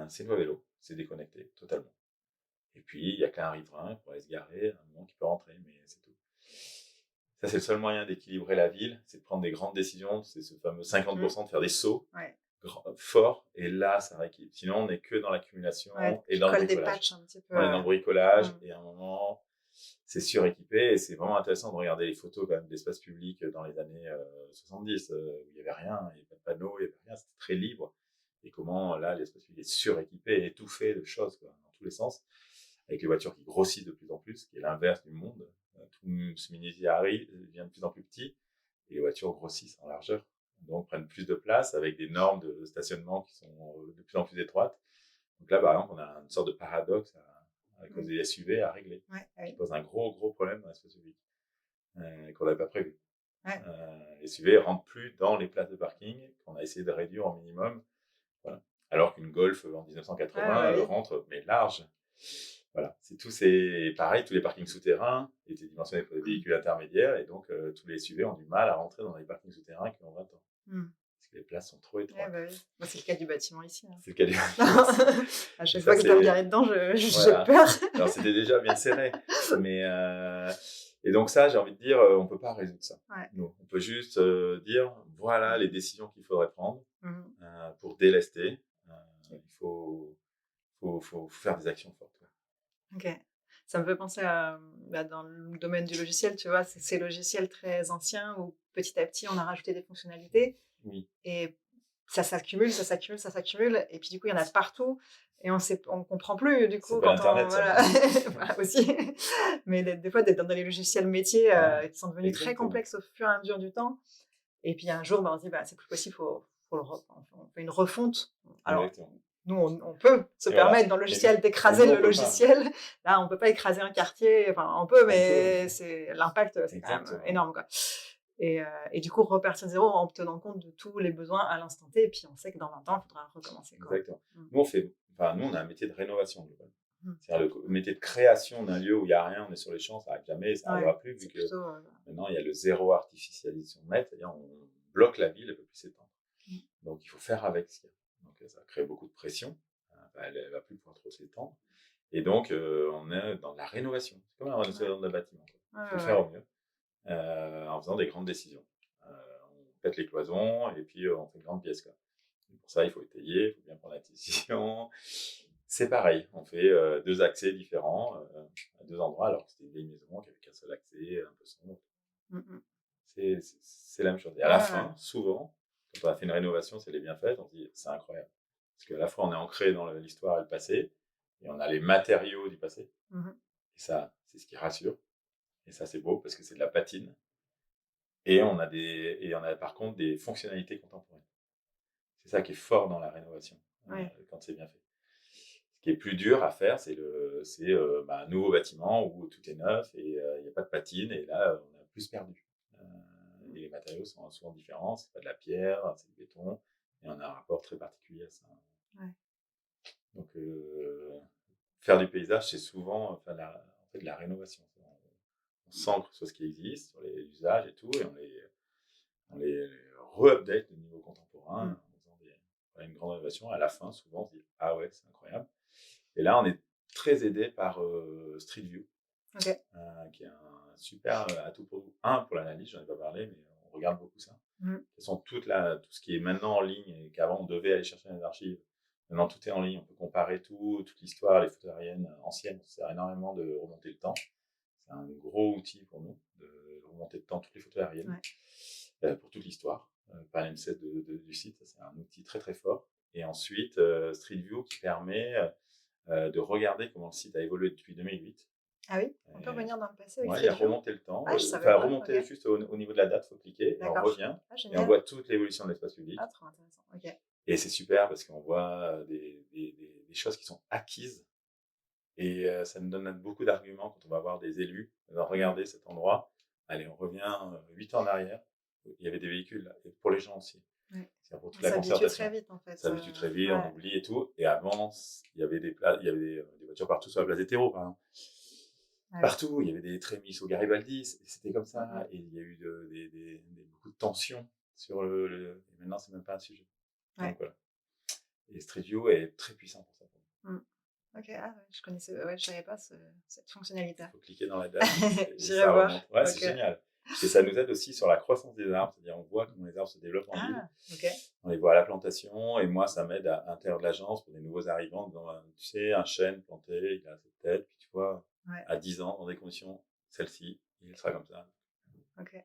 c'est une voie vélo, c'est déconnecté, totalement. Et puis, il n'y a qu'un riverain pour aller se garer, un moment qui peut rentrer, mais c'est tout. Ça, c'est le seul moyen d'équilibrer la ville, c'est de prendre des grandes décisions, c'est ce fameux 50% de faire des sauts forts, et là, ça rééquilibre. Sinon, on n'est que dans l'accumulation et dans le bricolage. Des patchs un petit peu. On est dans le bricolage, et à un moment, c'est suréquipé, et c'est vraiment intéressant de regarder les photos quand même d'espace public dans les années 70, où il n'y avait rien, il n'y avait pas de panneaux, il n'y avait rien, c'était très libre. Et comment, là, l'espace public est suréquipé, étouffé de choses, quoi, dans tous les sens, avec les voitures qui grossissent de plus en plus, qui est l'inverse du monde. Tout ce mini-Ferrari devient de plus en plus petit, et les voitures grossissent en largeur, donc prennent plus de place, avec des normes de stationnement qui sont de plus en plus étroites. Donc là, par exemple, on a une sorte de paradoxe à cause des SUV à régler, qui pose un gros problème dans l'espace public, qu'on n'avait pas prévu. Les SUV ne rentrent plus dans les places de parking, qu'on a essayé de réduire au minimum. Voilà. Alors qu'une Golf en 1980 rentre, mais large. Voilà, c'est pareil, tous les parkings souterrains étaient dimensionnés pour des véhicules intermédiaires, et donc tous les SUV ont du mal à rentrer dans les parkings souterrains qui ont 20 ans. Parce que les places sont trop étroites. C'est le cas du bâtiment ici. C'est le cas du bâtiment. À chaque fois que je dois me garer dedans, j'ai peur. Alors c'était déjà bien serré, mais et donc ça, j'ai envie de dire, on peut pas résoudre ça. Nous, on peut juste dire, voilà les décisions qu'il faudrait prendre pour délester. Il faut faire des actions fortes. Ok. Ça me fait penser à dans le domaine du logiciel, tu vois, ces logiciels très anciens où petit à petit on a rajouté des fonctionnalités. Oui. Et ça s'accumule, et puis du coup il y en a partout, et on comprend plus du coup quand Internet, voilà, aussi. Mais des fois d'être dans les logiciels métiers qui sont devenus très complexes au fur et à mesure du temps, et puis un jour on se dit c'est plus possible, on fait une refonte. Alors nous on peut se permettre dans le logiciel d'écraser le logiciel. Là on peut pas écraser un quartier, on peut, mais c'est l'impact, c'est quand même énorme, quoi. Et du coup, repartir de zéro en tenant compte de tous les besoins à l'instant T. Et puis, on sait que dans 20 ans, il faudra recommencer. Exactement. Nous, on a un métier de rénovation globale. C'est-à-dire le métier de création d'un lieu où il n'y a rien, on est sur les champs, ça n'arrive jamais, ça n'arrivera plus, vu que maintenant, il y a le zéro artificialisation nette, c'est-à-dire on bloque la ville, elle ne peut plus s'étendre. Donc, il faut faire avec ce qu'il y a. Donc, ça crée beaucoup de pression, elle ne va plus pouvoir trop s'étendre. Et donc, on est dans la rénovation. C'est comme un rénovation d'un bâtiment. Il faut faire au mieux. En faisant des grandes décisions. On pète les cloisons, et puis on fait une grande pièce. Pour ça, il faut étayer, il faut bien prendre la décision. C'est pareil, on fait 2 accès différents à 2 endroits, alors que c'était une vieille maison qui avait qu'un seul accès, un peu sombre. C'est la même chose. Et à la fin, souvent, quand on a fait une rénovation, si elle est bien faite, on se dit c'est incroyable. Parce qu'à la fois, on est ancré dans l'histoire et le passé, et on a les matériaux du passé. Et ça, c'est ce qui rassure. Et ça, c'est beau parce que c'est de la patine. Et on a par contre des fonctionnalités contemporaines. C'est ça qui est fort dans la rénovation, quand c'est bien fait. Ce qui est plus dur à faire, c'est un nouveau bâtiment où tout est neuf et il n'y a pas de patine. Et là, on a plus perdu. Et les matériaux sont souvent différents. C'est pas de la pierre, c'est du béton. Et on a un rapport très particulier à ça. Donc, faire du paysage, c'est souvent de la rénovation. on s'ancre sur ce qui existe, sur les usages et tout, et on les re-update de niveau contemporain en faisant une grande innovation. À la fin, souvent, on se dit « Ah ouais, c'est incroyable ». Et là, on est très aidé par Street View, qui est un super atout pour nous. Pour l'analyse, j'en ai pas parlé, mais on regarde beaucoup ça. Ce sont tout ce qui est maintenant en ligne et qu'avant on devait aller chercher dans les archives. Maintenant, tout est en ligne, on peut comparer toute l'histoire, les photos aériennes anciennes. Ça sert énormément de remonter le temps. C'est un gros outil pour nous, de remonter le temps, toutes les photos aériennes, pour toute l'histoire. Par l'M7 du site, c'est un outil très très fort. Et ensuite, Street View qui permet de regarder comment le site a évolué depuis 2008. Ah oui, on peut revenir dans le passé avec Street View. Remonter le temps. Je savais pas. Remonter juste au niveau de la date, il faut cliquer, et on revient, et on voit toute l'évolution de l'espace public. Trop intéressant. Et c'est super parce qu'on voit des choses qui sont acquises, et ça nous donne beaucoup d'arguments quand on va voir des élus. Regardez cet endroit, allez, on revient 8 ans en arrière, il y avait des véhicules là, et pour les gens aussi. C'est pour toute la concertation. Ça s'habitue très vite en fait. Ça s'habitue très vite, on oublie et tout. Et avant, il y avait des voitures partout sur la place des terreaux, par exemple. Partout, il y avait des trémisses au Garibaldi, c'était comme ça. Et il y a eu beaucoup de tensions sur et maintenant, c'est même pas un sujet. Donc voilà. Et Street View est très puissant pour ça. Je savais pas cette fonctionnalité. Il faut cliquer dans la date. J'irai voir. C'est génial. Et ça nous aide aussi sur la croissance des arbres, c'est-à-dire on voit comment les arbres se développent en ville. On les voit à la plantation, et moi ça m'aide à l'intérieur de l'agence pour des nouveaux arrivants, tu sais, un chêne planté, il a cette tête, puis tu vois, à 10 ans, dans des conditions, celle-ci, il sera comme ça.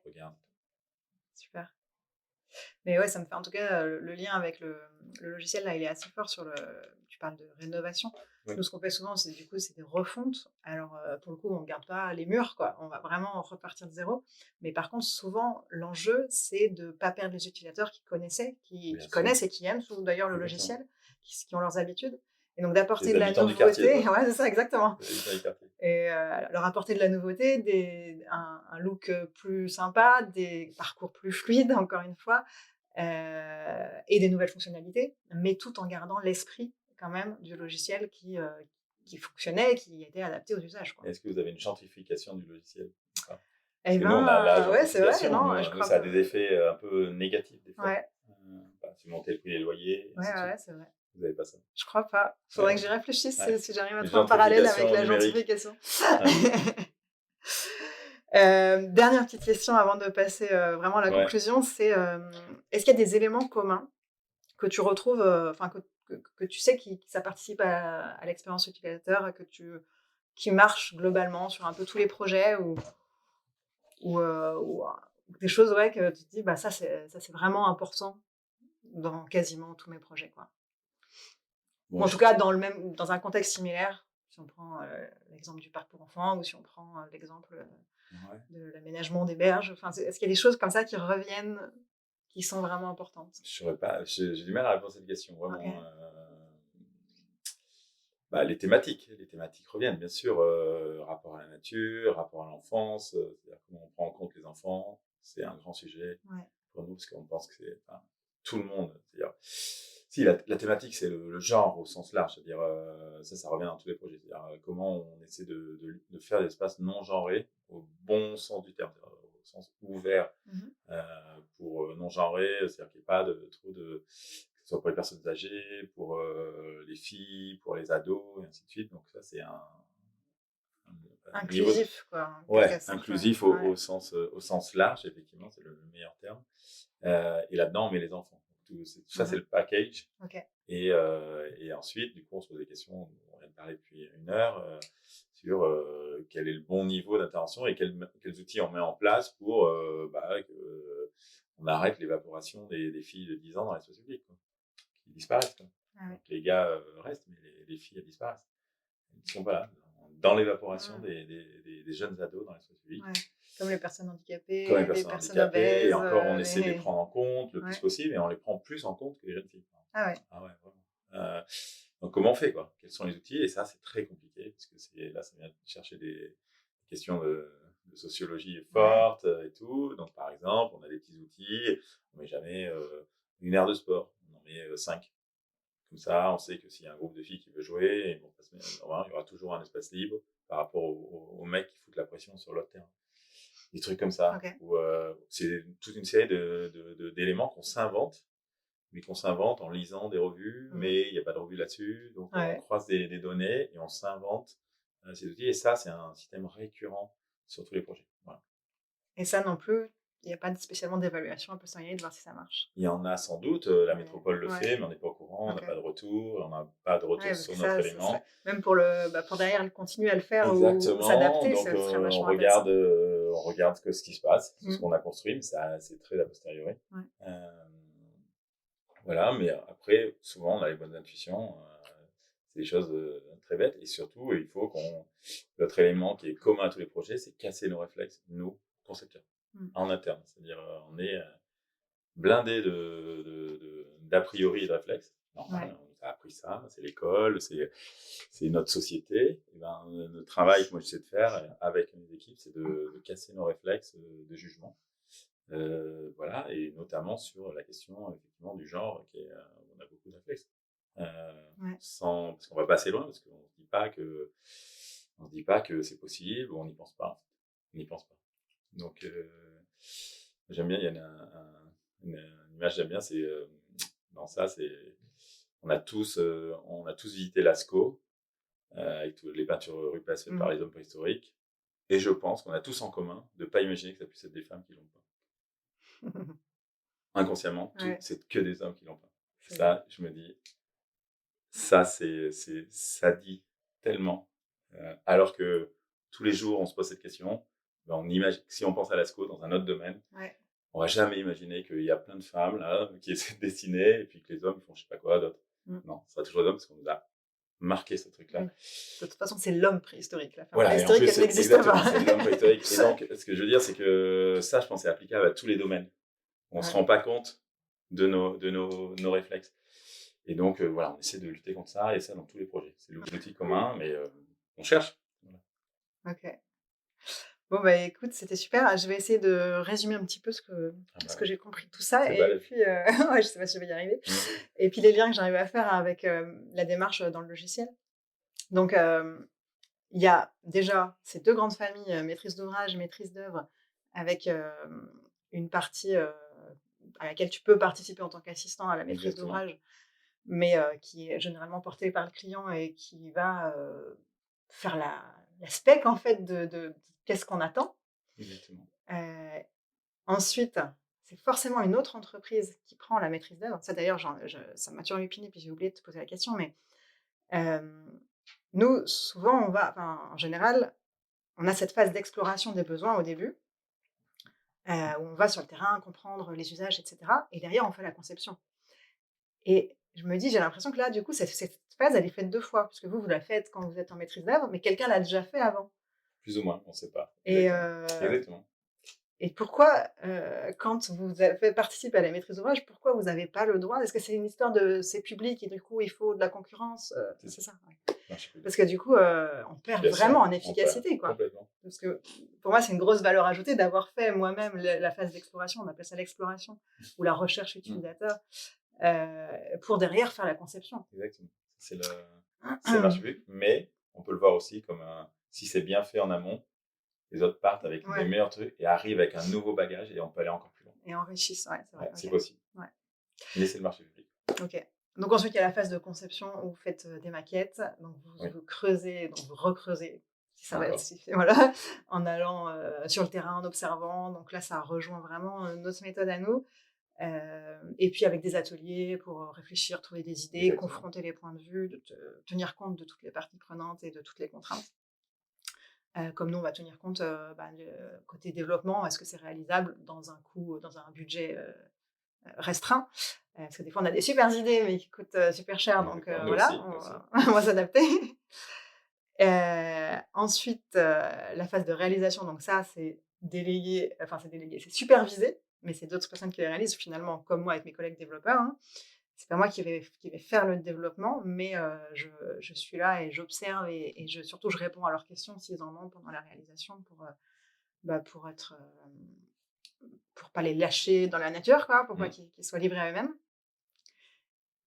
Regarde. Super. Mais ça me fait en tout cas le lien avec le logiciel, là, il est assez fort tu parles de rénovation. Nous, ce qu'on fait souvent, c'est des refontes. Alors, pour le coup, on ne garde pas les murs, quoi. On va vraiment repartir de zéro. Mais par contre, souvent, l'enjeu, c'est de ne pas perdre les utilisateurs qui connaissent et qui aiment d'ailleurs le logiciel, qui ont leurs habitudes. Et donc, d'apporter de la nouveauté. C'est ça, exactement. Et leur apporter de la nouveauté, un look plus sympa, des parcours plus fluides, encore une fois, et des nouvelles fonctionnalités, mais tout en gardant l'esprit quand même du logiciel qui fonctionnait, qui était adapté aux usages. Est-ce que vous avez une gentrification du logiciel? Nous, on a la c'est vrai, non, je crois ça a des effets un peu négatifs des fois. C'est monter le prix des loyers. C'est vrai. Vous n'avez pas ça? Je crois pas. Il faudrait que j'y réfléchisse si j'arrive à trouver un parallèle avec la gentrification. Dernière petite question avant de passer vraiment à la conclusion, c'est est-ce qu'il y a des éléments communs que tu retrouves, que tu sais ça participe à l'expérience utilisateur, qui marche globalement sur un peu tous les projets, ou des choses que tu te dis ça c'est vraiment important dans quasiment tous mes projets, quoi. En tout cas, dans un contexte similaire, si on prend l'exemple du parc pour enfants, ou si on prend l'exemple de l'aménagement des berges. Est-ce qu'il y a des choses comme ça qui reviennent, qui sont vraiment importantes? Je saurais pas. J'ai du mal à répondre à cette question, vraiment. Les thématiques reviennent, bien sûr. Rapport à la nature, rapport à l'enfance, c'est-à-dire comment on prend en compte les enfants. C'est un grand sujet pour nous, parce qu'on pense que c'est tout le monde. C'est-à-dire, si la thématique, c'est le genre au sens large, c'est-à-dire ça revient dans tous les projets. C'est-à-dire comment on essaie de faire des espaces non genrés au bon sens du terme, au sens ouvert pour non genrés, c'est-à-dire qu'il n'y ait pas trop de que ce soit pour les personnes âgées, pour les filles, pour les ados, et ainsi de suite. Donc ça, c'est inclusif, quoi. Inclusif au sens large, effectivement, c'est le meilleur terme. Et là-dedans, on met les enfants. Tout ça, c'est le package. Et ensuite, du coup, on se pose des questions, on vient de parler depuis 1 heure, sur quel est le bon niveau d'intervention et quels outils on met en place pour on arrête l'évaporation des filles de 10 ans dans l'espace public, quoi, qui disparaissent. Quoi. Donc, les gars restent, mais les filles, elles disparaissent. Elles ne sont pas là, dans l'évaporation des jeunes ados dans l'espace public. Comme les personnes handicapées, les personnes obèses. Et encore, on essaie de les prendre en compte le plus possible, et on les prend plus en compte que les jeunes filles. Vraiment. Donc, comment on fait, quoi? Quels sont les outils? Et ça, c'est très compliqué, parce que là, ça vient chercher des questions de sociologie fortes et tout. Donc, par exemple, on a des petits outils, on ne met jamais une aire de sport, on en met 5. Comme ça, on sait que s'il y a un groupe de filles qui veut jouer, il y aura toujours un espace libre par rapport aux mecs qui foutent la pression sur l'autre terrain. des trucs comme ça. Ok. Où, c'est toute une série d'éléments qu'on s'invente, mais qu'on s'invente en lisant des revues, mais il n'y a pas de revue là-dessus. Donc, on croise des données et on s'invente ces outils. Et ça, c'est un système récurrent sur tous les projets. Voilà. Et ça non plus, il n'y a pas spécialement d'évaluation a posteriori de voir si ça marche. Il y en a sans doute, la Ouais. métropole le fait, mais on n'est pas au courant, on n'a pas de retour, on n'a pas de retour Parce sur que notre ça serait élément. même pour pour derrière continuer à le faire ou Exactement, s'adapter, donc ce serait vachement intéressant. on regarde ce qui se passe, ce qu'on a construit, mais ça, c'est très a posteriori. Ouais. Voilà, mais après, souvent, on a les bonnes intuitions. C'est des choses très bêtes. Et surtout, il faut l'autre élément qui est commun à tous les projets, c'est casser nos réflexes, nous, concepteurs, en interne. C'est-à-dire, on est blindé d'a priori et de réflexes. Normal, on nous a appris ça, c'est l'école, c'est notre société. Et ben, le travail que moi j'essaie de faire avec mes équipes, c'est de casser nos réflexes de jugement. Voilà, et notamment sur la question effectivement du genre, on a beaucoup de réflexes. Parce qu'on va pas assez loin, parce qu'on se dit pas que c'est possible, ou on n'y pense pas. En fait. On n'y pense pas. Donc, j'aime bien, il y a une image que j'aime bien, c'est dans ça, c'est on a tous visité Lascaux avec toutes les peintures rupestres faites par les hommes préhistoriques, et je pense qu'on a tous en commun de pas imaginer que ça puisse être des femmes qui l'ont pas. Inconsciemment, c'est que des hommes qui l'ont pas. Ça, je me dis, ça ça dit tellement, alors que tous les jours on se pose cette question. Ben on imagine, si on pense à Lascaux dans un autre domaine, on va jamais imaginer qu'il y a plein de femmes là qui essaient de dessiner et puis que les hommes font je sais pas quoi d'autre. Non, ça sera toujours des hommes parce qu'on nous a marqué ce truc-là. De toute façon, c'est l'homme préhistorique. La femme voilà, préhistorique, elle n'existe pas. C'est l'homme préhistorique. Et donc, ce que je veux dire, c'est que ça, je pense, c'est applicable à tous les domaines. On se rend pas compte de nos réflexes. Et donc, voilà, on essaie de lutter contre ça, et ça dans tous les projets. C'est l'outil commun, mais on cherche. Voilà. Ok. Bon, bah écoute, c'était super. Je vais essayer de résumer un petit peu ce que j'ai compris de tout ça. Et puis, je sais pas si je vais y arriver. Et puis, les liens que j'arrive à faire avec la démarche dans le logiciel. Donc, il y a déjà ces deux grandes familles, maîtrise d'ouvrage et maîtrise d'œuvre, avec une partie à laquelle tu peux participer en tant qu'assistant à la maîtrise d'ouvrage, mais qui est généralement portée par le client et qui va faire la spec, en fait, de qu'est-ce qu'on attend. Exactement. Ensuite, c'est forcément une autre entreprise qui prend la maîtrise d'œuvre. Ça, d'ailleurs, ça m'a turlupiné, puis j'ai oublié de te poser la question, mais nous, souvent, en général, on a cette phase d'exploration des besoins au début, où on va sur le terrain comprendre les usages, etc. Et derrière, on fait la conception. Et je me dis, j'ai l'impression que là, du coup, cette phase, elle est faite 2 fois, parce que vous la faites quand vous êtes en maîtrise d'œuvre, mais quelqu'un l'a déjà fait avant. Plus ou moins, on ne sait pas. Exactement. Et pourquoi, quand vous faites participer à la maîtrise d'ouvrage, pourquoi vous n'avez pas le droit? Est-ce que c'est une histoire c'est public et du coup, il faut de la concurrence? C'est ça, Parce que du coup, on perd vraiment en efficacité, quoi. Complètement. Parce que pour moi, c'est une grosse valeur ajoutée d'avoir fait moi-même la phase d'exploration, on appelle ça l'exploration, ou la recherche utilisateur, pour derrière faire la conception. Exactement. C'est le marché public, mais on peut le voir aussi comme si c'est bien fait en amont, les autres partent avec les meilleurs trucs et arrivent avec un nouveau bagage et on peut aller encore plus loin. Et enrichissent, c'est vrai. C'est possible. Mais c'est le marché public. Ok. Donc ensuite, il y a la phase de conception où vous faites des maquettes, donc vous creusez, donc vous recreusez, voilà, en allant sur le terrain, en observant. Donc là, ça rejoint vraiment notre méthode à nous. Et puis avec des ateliers pour réfléchir, trouver des idées, confronter les points de vue, tenir compte de toutes les parties prenantes et de toutes les contraintes. Comme nous, on va tenir compte du côté développement, est-ce que c'est réalisable dans un budget restreint, parce que des fois on a des super idées mais qui coûtent super cher, donc voilà, on va s'adapter. Ensuite, la phase de réalisation, donc ça c'est délégué, c'est supervisé, mais c'est d'autres personnes qui les réalisent finalement, comme moi avec mes collègues développeurs, hein. C'est pas moi qui vais faire le développement, mais je suis là et j'observe et surtout je réponds à leurs questions s'ils en ont pendant la réalisation pour être pour pas les lâcher dans la nature, quoi, pour pas qu'ils soient livrés à eux-mêmes.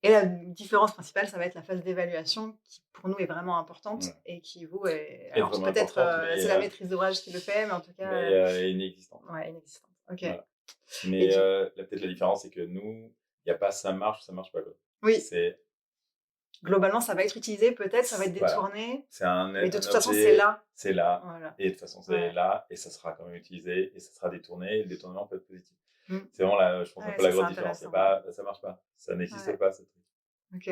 Et la différence principale, ça va être la phase d'évaluation qui, pour nous, est vraiment importante Voilà. et qui, vous, est... Est Alors, vraiment peut-être, importante, c'est la maîtrise d'ouvrage qui le fait, mais en tout cas, inexistante. ouais, inexistante. OK. Voilà. Et Mais du... peut-être la différence, c'est que nous, il n'y a pas ça marche pas, quoi. Oui, C'est globalement, ça va être utilisé, peut-être, ça va être voilà, détourné, c'est mais de un toute façon, c'est objet, là. c'est là, Voilà. et de toute façon, c'est Ouais. là, et ça sera quand même utilisé, et ça sera détourné, et le détournement peut être positif. Mmh. C'est vraiment la je pense un Ouais, peu la ça, c'est grosse différence. Il y a intéressant. pas ça marche pas, ça n'existe Ouais. pas ce truc. OK.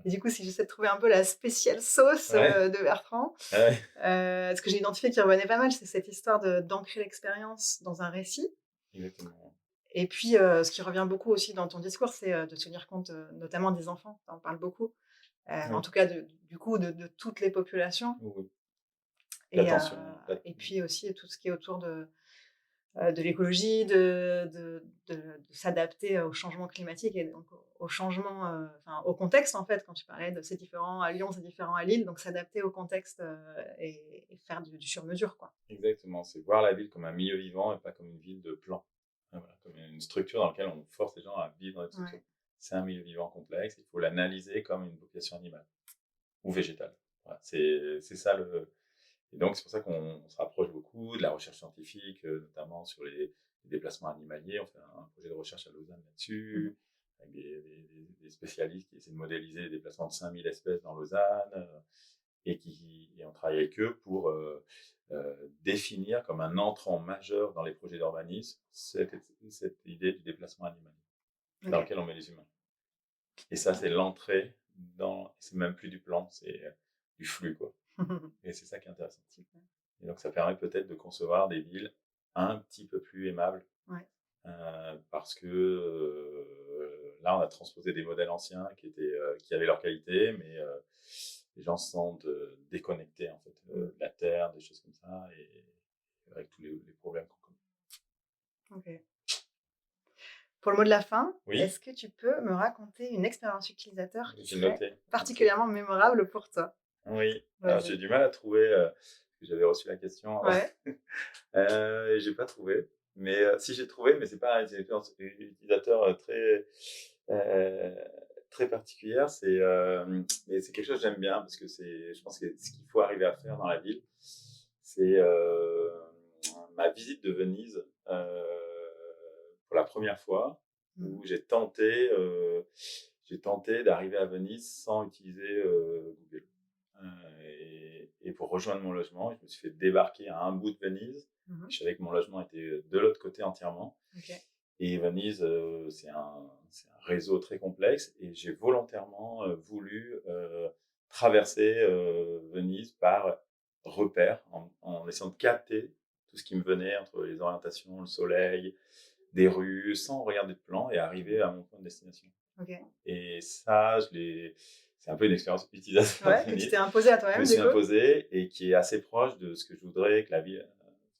Et du coup, si j'essaie de trouver un peu la spéciale sauce, Ouais, de Bertrand, ouais, ce que j'ai identifié qui revenait pas mal, c'est cette histoire d'ancrer l'expérience dans un récit. exactement. Et puis, ce qui revient beaucoup aussi dans ton discours, c'est, de tenir compte, notamment des enfants. Tu en parles beaucoup, en Oui, tout cas du coup de toutes les populations oui, oui. et heu L'attention, et puis aussi tout ce qui est autour de l'écologie, de s'adapter au changement climatique et donc au changement, enfin au contexte en fait, quand tu parlais de c'est différent à Lyon, c'est différent à Lille, donc s'adapter au contexte, et faire du sur mesure, quoi. exactement, c'est voir la ville comme un milieu vivant et pas comme une ville de plan. Voilà, comme une structure dans laquelle on force les gens à vivre dans une structure. Ouais. C'est un milieu vivant complexe, il faut l'analyser comme une population animale ou végétale. Voilà, c'est ça le et donc c'est pour ça qu'on se rapproche beaucoup de la recherche scientifique, notamment sur les déplacements animaliers. On fait un projet de recherche à Lausanne Mmh. là-dessus, avec des spécialistes qui essaient de modéliser les déplacements de 5000 espèces dans Lausanne, et on travaille avec eux pour définir comme un entrant majeur dans les projets d'urbanisme cette idée du déplacement animalier, dans OK. lequel on met les humains. Et ça, c'est l'entrée dans, c'est même plus du plan, c'est du flux, quoi. Et c'est ça qui est intéressant. Super. Et donc, ça permet peut-être de concevoir des villes un petit peu plus aimables, Ouais. parce que là, on a transposé des modèles anciens qui avaient leur qualité, mais les gens se sentent déconnectés en fait, Mmh. de la terre, des choses comme ça, et avec tous les problèmes qu'on connaît. OK. Pour le mot de la fin, Oui, est-ce que tu peux me raconter une expérience utilisateur qui j'ai serait noté un truc. particulièrement mémorable pour toi? Oui, alors j'ai Vas-y. du mal à trouver, parce que j'avais reçu la question avant, Ouais. et j'ai pas trouvé. Mais si j'ai trouvé, mais c'est pas une expérience utilisateur heu, très particulière. Mais c'est quelque chose que j'aime bien parce que je pense que ce qu'il faut arriver à faire dans la ville, c'est ma visite de Venise, pour la première fois, Mmh. où j'ai tenté d'arriver à Venise sans utiliser Google. Et pour rejoindre mon logement, je me suis fait débarquer à un bout de Venise. Mmh. Je savais que mon logement était de l'autre côté entièrement. OK. Et Venise, c'est un réseau très complexe. Et j'ai volontairement voulu traverser Venise par repère, en essayant de capter tout ce qui me venait entre les orientations, le soleil, des rues, sans regarder de plan, et arriver à mon point de destination. OK. Et ça, c'est un peu une expérience utilisateur de Ouais, que tu t'es Venise. imposé à Je me toi-même, du suis coup? imposé, et qui est assez proche de ce que je voudrais que la ville,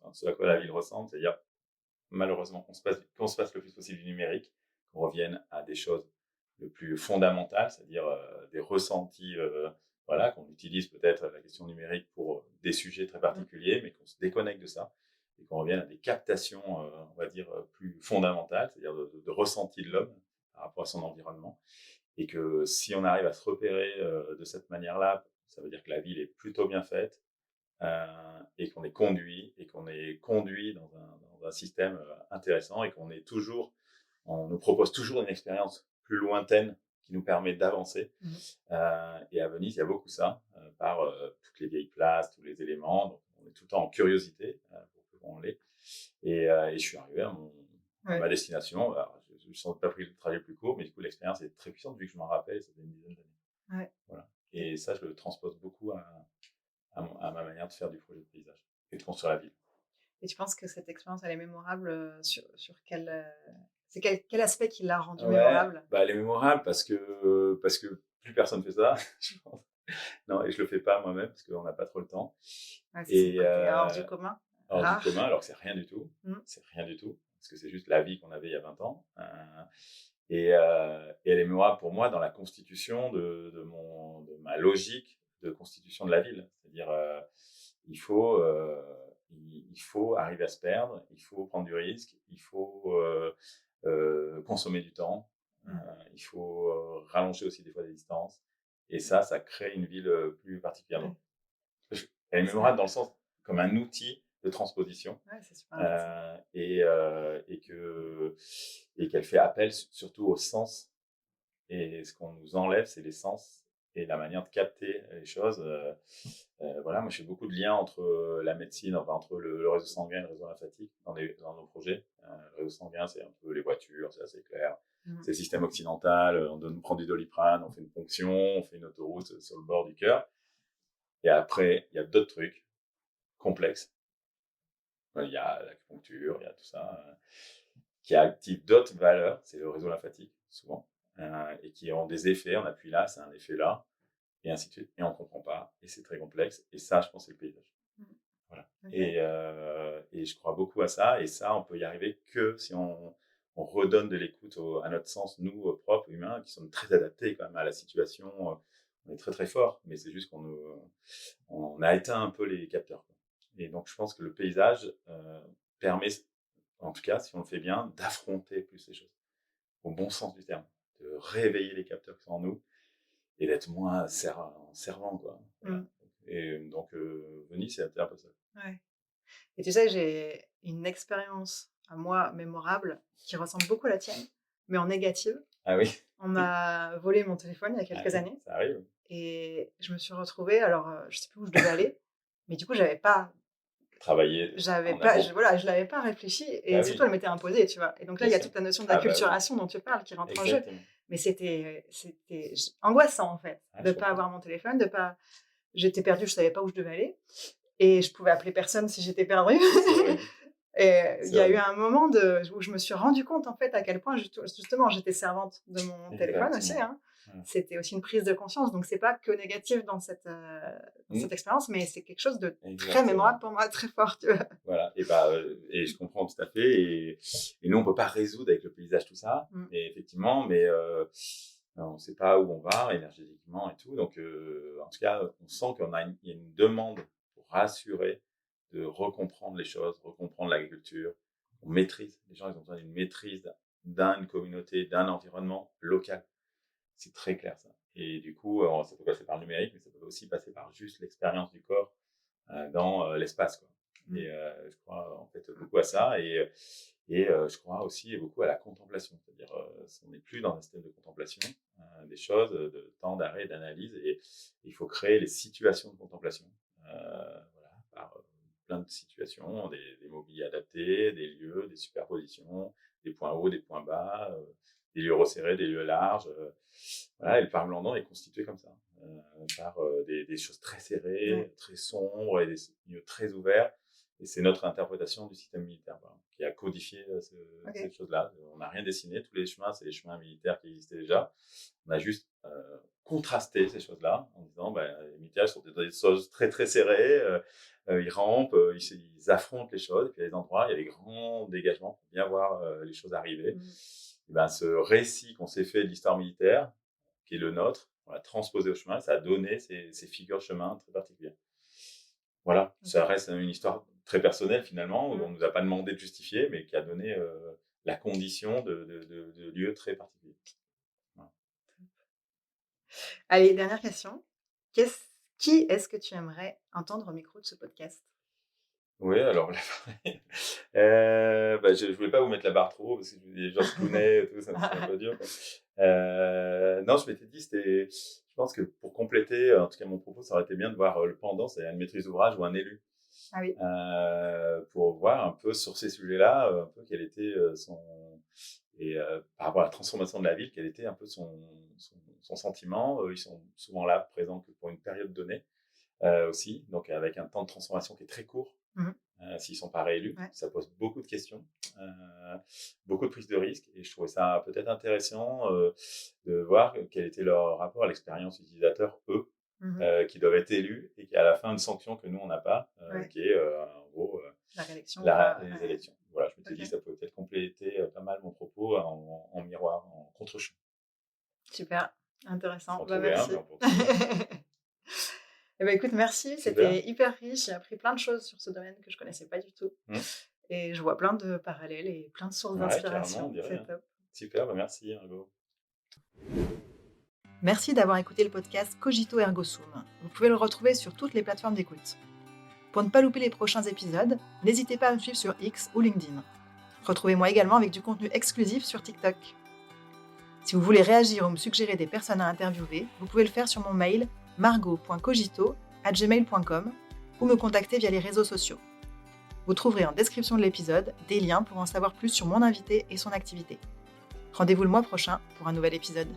enfin, ce à quoi la Ouais. ville ressemble, c'est-à-dire, malheureusement, qu'on se passe le plus possible du numérique, qu'on revienne à des choses le plus fondamentales, c'est-à-dire des ressentis, voilà, qu'on utilise peut-être la question numérique pour des sujets très Mmh. particuliers, mais qu'on se déconnecte de ça, et qu'on revienne à des captations, on va dire, plus fondamentales, c'est-à-dire de ressenti de l'homme par rapport à son environnement. Et que si on arrive à se repérer de cette manière-là, ça veut dire que la ville est plutôt bien faite, et qu'on est conduit dans un système intéressant, et on nous propose toujours une expérience plus lointaine qui nous permet d'avancer. Mmh. Et à Venise, il y a beaucoup ça, par toutes les vieilles places, tous les éléments. Donc, on est tout le temps en curiosité, pour plus on l'est. Et je suis arrivé à ma Ouais. destination. Alors, je n'ai sans doute pas pris le trajet le plus court, mais du coup, l'expérience est très puissante vu que je m'en rappelle, ça fait une dizaine d'années. Ouais. Voilà. Et ça, je le transpose beaucoup à ma manière de faire du projet de paysage et de construire la ville. Et tu penses que cette expérience, elle est mémorable, sur quel, c'est quel aspect qui l'a rendue Ouais, mémorable? bah, elle est mémorable parce que plus personne fait ça, je pense. Non, et je le fais pas moi-même parce qu'on n'a pas trop le temps. Ouais, c'est son Et côté hors du commun, hors du rare. commun, alors que c'est rien du tout. Mmh. C'est rien du tout, parce que c'est juste la vie qu'on avait il y a 20 ans. Et elle est mémorable pour moi dans la constitution de ma logique de constitution de la ville. C'est-à-dire, il faut, euh, il faut arriver à se perdre, il faut prendre du risque, il faut consommer du temps, Mmh. il faut rallonger aussi des fois les distances. Et ça crée une ville plus particulière. Donc, elle est mémorable dans le sens comme un outil de transposition. Ouais, c'est super intéressant. Et qu'elle fait appel surtout au sens. Et ce qu'on nous enlève, c'est les sens et la manière de capter les choses. Voilà, moi je fais beaucoup de liens entre la médecine, enfin entre le réseau sanguin et le réseau lymphatique dans nos projets. Le réseau sanguin, c'est un peu les voitures, c'est assez clair. C'est le système occidental, on prend du Doliprane, on fait une ponction, on fait une autoroute sur le bord du cœur. Et après, il y a d'autres trucs complexes. Il y a l'acupuncture, il y a tout ça, qui active d'autres valeurs, c'est le réseau lymphatique, souvent, et qui ont des effets, on appuie là, c'est un effet là, et ainsi de suite, et on ne comprend pas, et c'est très complexe, et ça, je pense, c'est le paysage. Voilà. Okay. Et je crois beaucoup à ça, et ça, on peut y arriver que si on redonne de l'écoute à notre sens, nous, propres, humains, qui sommes très adaptés quand même à la situation. On est très très fort, mais c'est juste on a éteint un peu les capteurs, quoi. Et donc, je pense que le paysage permet, en tout cas, si on le fait bien, d'affronter plus les choses, au bon sens du terme, de réveiller les capteurs qui sont en nous et d'être moins servant, quoi. Voilà. Et donc, Venise, c'est un peu ça. Ouais. Et tu sais, j'ai une expérience à moi mémorable qui ressemble beaucoup à la tienne, mais en négative. Ah oui. On m'a volé mon téléphone il y a quelques années. Ça arrive. Et je me suis retrouvée, alors je sais plus où je devais aller, mais du coup, j'avais pas travaillé. Je l'avais pas réfléchi, et surtout elle m'était imposée, tu vois. Et donc là, il y a toute la notion d'acculturation dont tu parles qui rentre en jeu. Mais c'était angoissant en fait, de pas avoir mon téléphone, j'étais perdue, je savais pas où je devais aller, et je pouvais appeler personne si j'étais perdue. Et il y a eu un moment où je me suis rendu compte en fait à quel point justement j'étais servante de mon téléphone aussi, hein. C'était aussi une prise de conscience, donc c'est pas que négatif dans cette expérience, mais c'est quelque chose de très mémorable pour moi, très fort, tu vois. Voilà, et je comprends tout à fait, et nous on peut pas résoudre avec le paysage tout ça, et effectivement, mais on sait pas où on va énergétiquement et tout, donc en tout cas on sent qu'il y a une demande pour rassurer, de recomprendre les choses, recomprendre l'agriculture. On maîtrise, les gens ils ont besoin d'une maîtrise d'une communauté, d'un environnement local. C'est très clair ça. Et du coup, ça peut passer par le numérique, mais ça peut aussi passer par juste l'expérience du corps dans l'espace, quoi. Et je crois en fait beaucoup à ça, et je crois aussi beaucoup à la contemplation. C'est-à-dire, on n'est plus dans un système de contemplation des choses, de temps d'arrêt, d'analyse, et il faut créer les situations de contemplation. Voilà, par plein de situations, des mobiliers adaptés, des lieux, des superpositions, des points hauts, des points bas, des lieux resserrés, des lieux larges. Voilà, et le parc Blandan est constitué comme ça, par des choses très serrées, très sombres, et des lieux très ouverts. Et c'est notre interprétation du système militaire, voilà, qui a codifié ces choses-là. On n'a rien dessiné, tous les chemins, c'est les chemins militaires qui existaient déjà. On a juste contrasté ces choses-là en disant les militaires sont des choses très très serrées, ils rampent, ils affrontent les choses, et puis il y a des endroits, il y a des grands dégagements pour bien voir les choses arriver. Et ce récit qu'on s'est fait de l'histoire militaire, qui est le nôtre, on l'a transposé au chemin, ça a donné ces figures de chemin très particulières. Voilà, ça reste une histoire très personnelle finalement, où on ne nous a pas demandé de justifier, mais qui a donné la condition de lieux très particuliers. Voilà. Allez, dernière question. Qui est-ce que tu aimerais entendre au micro de ce podcast? Oui, alors là, je voulais pas vous mettre la barre trop haut, parce que les gens se clownaient et tout, c'est un peu dur, quoi. Non, je m'étais dit, je pense que pour compléter, en tout cas mon propos, ça aurait été bien de voir le pendant, c'est-à-dire une maîtrise d'ouvrage ou un élu. Ah oui. Pour voir un peu sur ces sujets-là, un peu quel était par rapport à la transformation de la ville, quel était un peu son sentiment. Ils sont souvent là, présents que pour une période donnée aussi, donc avec un temps de transformation qui est très court. S'ils ne sont pas réélus, ça pose beaucoup de questions, beaucoup de prises de risques, et je trouvais ça peut-être intéressant de voir quel était leur rapport à l'expérience utilisateur, eux, qui doivent être élus, et qui a à la fin une sanction que nous on n'a pas, qui est en gros la réélection, les élections. Voilà, je m'étais dit que ça pouvait peut-être compléter pas mal mon propos en miroir, en contre-champ. Super, intéressant. Merci. Eh ben, écoute, merci, c'était hyper riche, j'ai appris plein de choses sur ce domaine que je connaissais pas du tout. Et je vois plein de parallèles et plein de sources d'inspiration. C'est top. Super, merci Margot. Merci d'avoir écouté le podcast Cogito Ergo Sum. Vous pouvez le retrouver sur toutes les plateformes d'écoute. Pour ne pas louper les prochains épisodes, n'hésitez pas à me suivre sur X ou LinkedIn. Retrouvez-moi également avec du contenu exclusif sur TikTok. Si vous voulez réagir ou me suggérer des personnes à interviewer, vous pouvez le faire sur mon mail margot.cogito@gmail.com ou me contacter via les réseaux sociaux. Vous trouverez en description de l'épisode des liens pour en savoir plus sur mon invité et son activité. Rendez-vous le mois prochain pour un nouvel épisode.